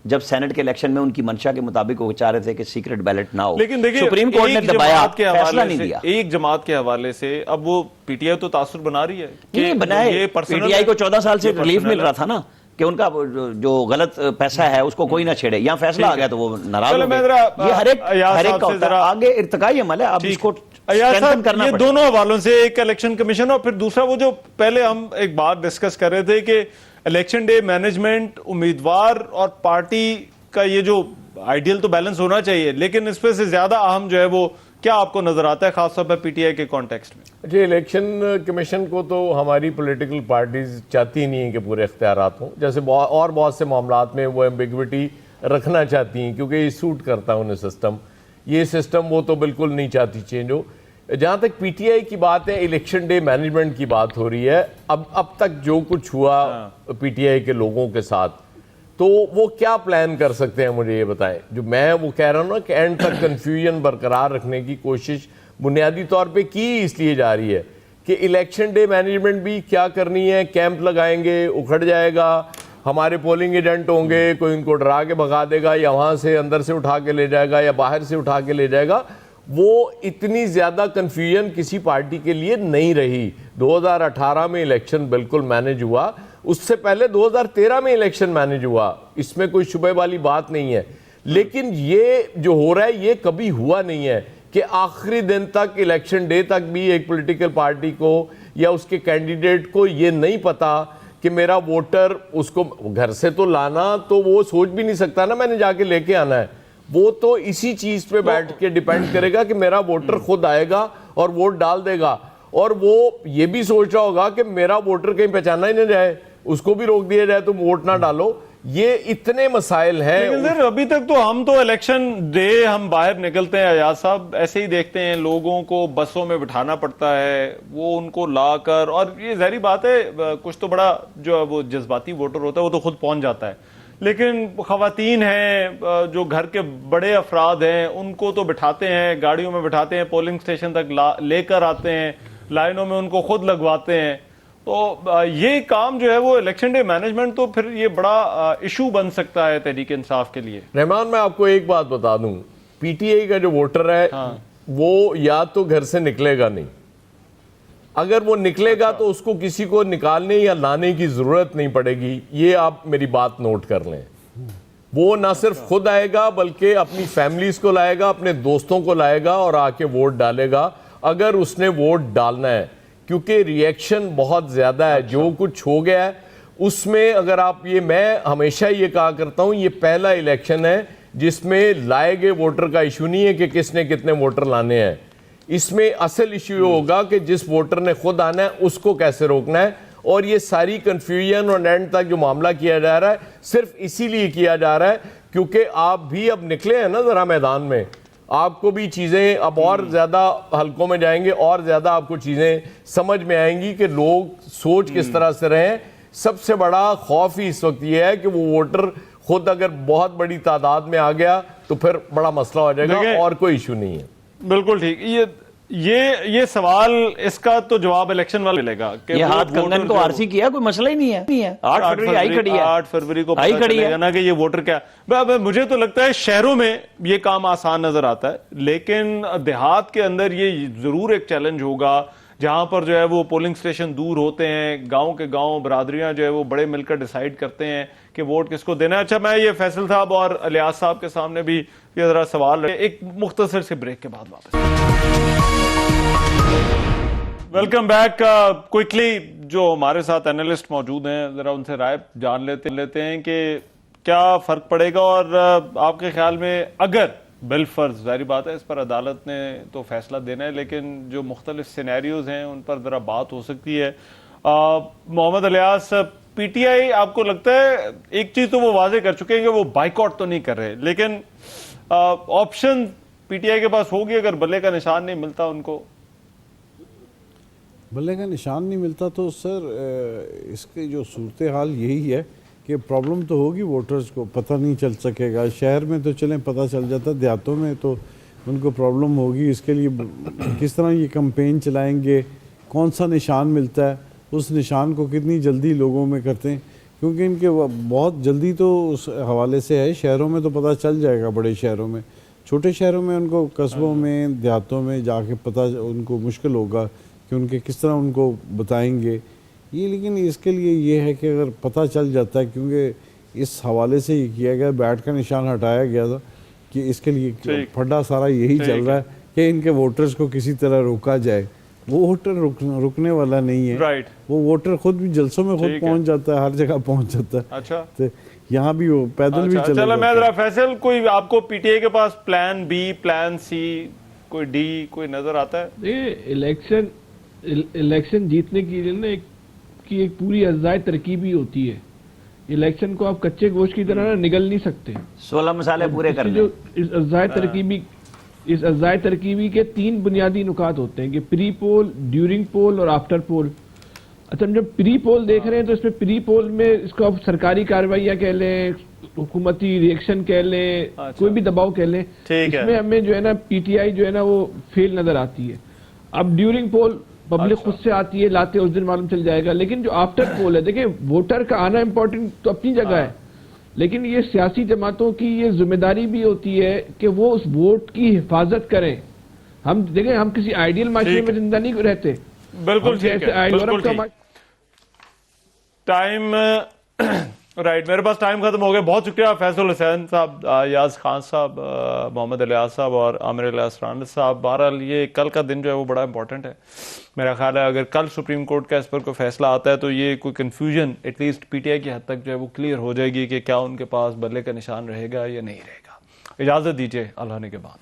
جب سینٹ کے الیکشن میں ان کی منشا کے مطابق وہ چاہ رہے تھے کہ سیکرٹ بیلٹ نہ ہو, لیکن دیکھیں سپریم کورٹ نے دبایا, فیصلہ نہیں دیا. ایک جماعت کے حوالے سے اب وہ پی ٹی آئی تو تاثر بنا رہی ہے نہیں بنائے. پی ٹی آئی کو 14 سال سے ریلیف مل رہا تھا نا کہ ان کا جو غلط پیسہ ہے اس کو کوئی نہ چھیڑے. یہاں فیصلہ آ گیا تو وہ ناراض ہو گئے. یہ ہر ایک کا ہوتا ہے. آگے ارتقائی عمل ہے, اب اس کو اسٹرینتھن کرنا یہ پڑتا ہے. دونوں حوالوں سے, ایک الیکشن کمیشن اور پھر دوسرا وہ جو پہلے ہم ایک بات ڈسکس کر رہے تھے کہ الیکشن ڈے مینجمنٹ, امیدوار اور پارٹی کا یہ جو آئیڈیل تو بیلنس ہونا چاہیے, لیکن اس پہ سے زیادہ اہم جو ہے وہ کیا آپ کو نظر آتا ہے خاص طور پہ پی ٹی آئی کے کانٹیکسٹ میں؟ جی, الیکشن کمیشن کو تو ہماری پولیٹیکل پارٹیز چاہتی نہیں ہیں کہ پورے اختیارات ہوں, جیسے اور بہت سے معاملات میں وہ ایمبیگوٹی رکھنا چاہتی ہیں کیونکہ یہ سوٹ کرتا ہے انہیں سسٹم. یہ سسٹم وہ تو بالکل نہیں چاہتی چینج ہو. جہاں تک پی ٹی آئی کی بات ہے, الیکشن ڈے مینجمنٹ کی بات ہو رہی ہے, اب تک جو کچھ ہوا پی ٹی آئی کے لوگوں کے ساتھ, تو وہ کیا پلان کر سکتے ہیں مجھے یہ بتائیں. جو میں وہ کہہ رہا ہوں نا کہ اینڈ تک کنفیوژن برقرار رکھنے کی کوشش بنیادی طور پہ کی اس لیے جا رہی ہے کہ الیکشن ڈے مینجمنٹ بھی کیا کرنی ہے. کیمپ لگائیں گے, اکھڑ جائے گا, ہمارے پولنگ ایجنٹ ہوں گے, کوئی ان کو ڈرا کے بھگا دے گا یا وہاں سے اندر سے اٹھا کے لے جائے گا یا باہر سے اٹھا کے لے جائے گا. وہ اتنی زیادہ کنفیوژن کسی پارٹی کے لیے نہیں رہی. 2018 میں الیکشن بالکل مینج ہوا, اس سے پہلے 2013 میں الیکشن مینج ہوا, اس میں کوئی شبہ والی بات نہیں ہے. لیکن یہ جو ہو رہا ہے یہ کبھی ہوا نہیں ہے کہ آخری دن تک, الیکشن ڈے تک بھی ایک پولیٹیکل پارٹی کو یا اس کے کینڈیڈیٹ کو یہ نہیں پتا کہ میرا ووٹر, اس کو گھر سے تو لانا تو وہ سوچ بھی نہیں سکتا نا میں نے جا کے لے کے آنا ہے. وہ تو اسی چیز پہ بیٹھ کے ڈیپینڈ کرے گا کہ میرا ووٹر خود آئے گا اور ووٹ ڈال دے گا, اور وہ یہ بھی سوچ رہا ہوگا کہ میرا ووٹر کہیں پہچانا ہی نہ جائے, اس کو بھی روک دیا جائے تم ووٹ نہ ڈالو. یہ اتنے مسائل ہیں. لیکن سر ابھی تک تو ہم تو الیکشن ڈے ہم باہر نکلتے ہیں ایاز صاحب, ایسے ہی دیکھتے ہیں لوگوں کو بسوں میں بٹھانا پڑتا ہے, وہ ان کو لا کر, اور یہ ظاہری بات ہے کچھ تو بڑا جو وہ جذباتی ووٹر ہوتا ہے وہ تو خود پہنچ جاتا ہے, لیکن خواتین ہیں, جو گھر کے بڑے افراد ہیں, ان کو تو بٹھاتے ہیں, گاڑیوں میں بٹھاتے ہیں, پولنگ سٹیشن تک لے کر آتے ہیں, لائنوں میں ان کو خود لگواتے ہیں. تو یہ کام جو ہے وہ الیکشن ڈے مینجمنٹ تو پھر یہ بڑا ایشو بن سکتا ہے تحریک انصاف کے لیے. رحمان, میں آپ کو ایک بات بتا دوں, پی ٹی آئی کا جو ووٹر ہے وہ یا تو گھر سے نکلے گا نہیں, اگر وہ نکلے گا تو اس کو کسی کو نکالنے یا لانے کی ضرورت نہیں پڑے گی. یہ آپ میری بات نوٹ کر لیں. وہ نہ صرف خود آئے گا بلکہ اپنی فیملیز کو لائے گا, اپنے دوستوں کو لائے گا اور آ کے ووٹ ڈالے گا اگر اس نے ووٹ ڈالنا ہے, کیونکہ ری ایکشن بہت زیادہ ہے. جو کچھ ہو گیا ہے اس میں, اگر آپ یہ, میں ہمیشہ یہ کہا کرتا ہوں, یہ پہلا الیکشن ہے جس میں لائے گئے ووٹر کا ایشو نہیں ہے کہ کس نے کتنے ووٹر لانے ہیں. اس میں اصل ایشو یہ ہوگا کہ جس ووٹر نے خود آنا ہے اس کو کیسے روکنا ہے. اور یہ ساری کنفیوژن اور اینڈ تک جو معاملہ کیا جا رہا ہے صرف اسی لیے کیا جا رہا ہے کیونکہ آپ بھی اب نکلے ہیں نا ذرا میدان میں, آپ کو بھی چیزیں اب اور زیادہ حلقوں میں جائیں گے, اور زیادہ آپ کو چیزیں سمجھ میں آئیں گی کہ لوگ سوچ کس طرح سے رہیں. سب سے بڑا خوف ہی اس وقت یہ ہے کہ وہ ووٹر خود اگر بہت بڑی تعداد میں آ گیا تو پھر بڑا مسئلہ ہو جائے گا, اور کوئی ایشو نہیں ہے. بالکل ٹھیک. یہ سوال, اس کا تو جواب الیکشن والا ملے گا. یہ ہاتھ کنگن کو آرسی کیا کوئی مسئلہ ہی نہیں ہے. 8 فروری آئی کھڑی ہے, 8 فروری کو پتہ چلے گا نا کہ یہ ووٹر کیا. مجھے تو لگتا ہے شہروں میں یہ کام آسان نظر آتا ہے, لیکن دیہات کے اندر یہ ضرور ایک چیلنج ہوگا جہاں پر جو ہے وہ پولنگ سٹیشن دور ہوتے ہیں, گاؤں کے گاؤں برادریاں جو ہے وہ بڑے مل کر ڈیسائیڈ کرتے ہیں کہ ووٹ کس کو دینا ہے. اچھا, میں یہ فیصل صاحب اور الیاس صاحب کے سامنے بھی یہ ذرا سوال ہے, ایک مختصر سے بریک کے بعد واپس. Welcome back. کوئکلی جو ہمارے ساتھ اینالسٹ موجود ہیں, ذرا ان سے رائے جان لیتے ہیں کہ کیا فرق پڑے گا, اور آپ کے خیال میں اگر بالفرض, ظاہری بات ہے اس پر عدالت نے تو فیصلہ دینا ہے, لیکن جو مختلف سینیریوز ہیں ان پر ذرا بات ہو سکتی ہے. محمد الیاس, پی ٹی آئی آپ کو لگتا ہے, ایک چیز تو وہ واضح کر چکے ہیں کہ وہ بائیکاٹ تو نہیں کر رہے, لیکن آپشن پی ٹی آئی کے پاس ہوگی اگر بلے کا نشان نہیں ملتا ان کو؟ بلے کا نشان نہیں ملتا تو سر اس کی جو صورتحال یہی ہے کہ پرابلم تو ہوگی, ووٹرز کو پتہ نہیں چل سکے گا. شہر میں تو چلیں پتہ چل جاتا, دیہاتوں میں تو ان کو پرابلم ہوگی. اس کے لیے کس طرح یہ کمپین چلائیں گے, کون سا نشان ملتا ہے, اس نشان کو کتنی جلدی لوگوں میں کرتے ہیں، کیونکہ ان کے بہت جلدی تو اس حوالے سے ہے. شہروں میں تو پتہ چل جائے گا، بڑے شہروں میں. چھوٹے شہروں میں ان کو قصبوں میں دیہاتوں میں جا کے پتہ ان کو مشکل ہوگا کہ ان کے کس طرح ان کو بتائیں گے یہ. لیکن اس کے لیے یہ ہے کہ اگر پتہ چل جاتا ہے، کیونکہ اس حوالے سے یہ کیا گیا، بیٹ کا نشان ہٹایا گیا تھا کہ اس کے لیے پھڈا سارا یہی چل رہا ہے کہ ان کے ووٹرز کو کسی طرح روکا جائے. وہ ووٹر رکنے والا نہیں ہے. وہ ووٹر خود بھی جلسوں میں خود پہنچ جاتا ہے، ہر جگہ پہنچ جاتا ہے. اچھا، یہاں بھی وہ پیدل بھی چلے. چلو میں ذرا فیصل، کوئی آپ کو پی ٹی آئی کے پاس پلان بی، پلان سی، کوئی ڈی کوئی نظر آتا ہے؟ یہ الیکشن جیتنے کے لیے ایک پوری اجزائے ترکیبی ہوتی ہے. الیکشن کو آپ کچے گوشت کی طرح نگل نہیں سکتے. 16 مسالے پورے کرنے. اس اجزائے ترکیبی کے 3 بنیادی نکات ہوتے ہیں کہ پری پول، ڈیورنگ پول اور آفٹر پول. اچھا، ہم جب پری پول دیکھ رہے ہیں تو اس میں پری پول میں اس کو آپ سرکاری کارروائیاں کہہ لیں، حکومتی ریئیکشن کہہ لیں، کوئی بھی دباؤ کہہ لیں، اس میں ہمیں جو ہے نا پی ٹی آئی جو ہے نا وہ فیل نظر آتی ہے. اب ڈیورنگ پول پبلک خود سے آتی ہے، لاتے اس دن معلوم چل جائے گا. لیکن جو آفٹر پول ہے، دیکھیں ووٹر کا آنا امپورٹنٹ تو اپنی جگہ ہے، لیکن یہ سیاسی جماعتوں کی یہ ذمہ داری بھی ہوتی ہے کہ وہ اس ووٹ کی حفاظت کریں. ہم دیکھیں، ہم کسی آئیڈیل معاشرے میں زندہ نہیں رہتے. بالکل ٹھیک ہے. ٹائم رائٹ، میرے پاس ٹائم ختم ہو گیا. بہت شکریہ فیصل حسین صاحب، یاز خان صاحب، محمد الیاس صاحب اور عامر الیاس رانت صاحب. بہرحال یہ کل کا دن جو ہے وہ بڑا امپورٹنٹ ہے. میرا خیال ہے اگر کل سپریم کورٹ کا اس پر کوئی فیصلہ آتا ہے تو یہ کوئی confusion at least P T I کی حد تک جو ہے وہ کلیئر ہو جائے گی کہ کیا ان کے پاس بلے کا نشان رہے گا یا نہیں رہے گا. اجازت دیجیے، اللہ نے کے بعد.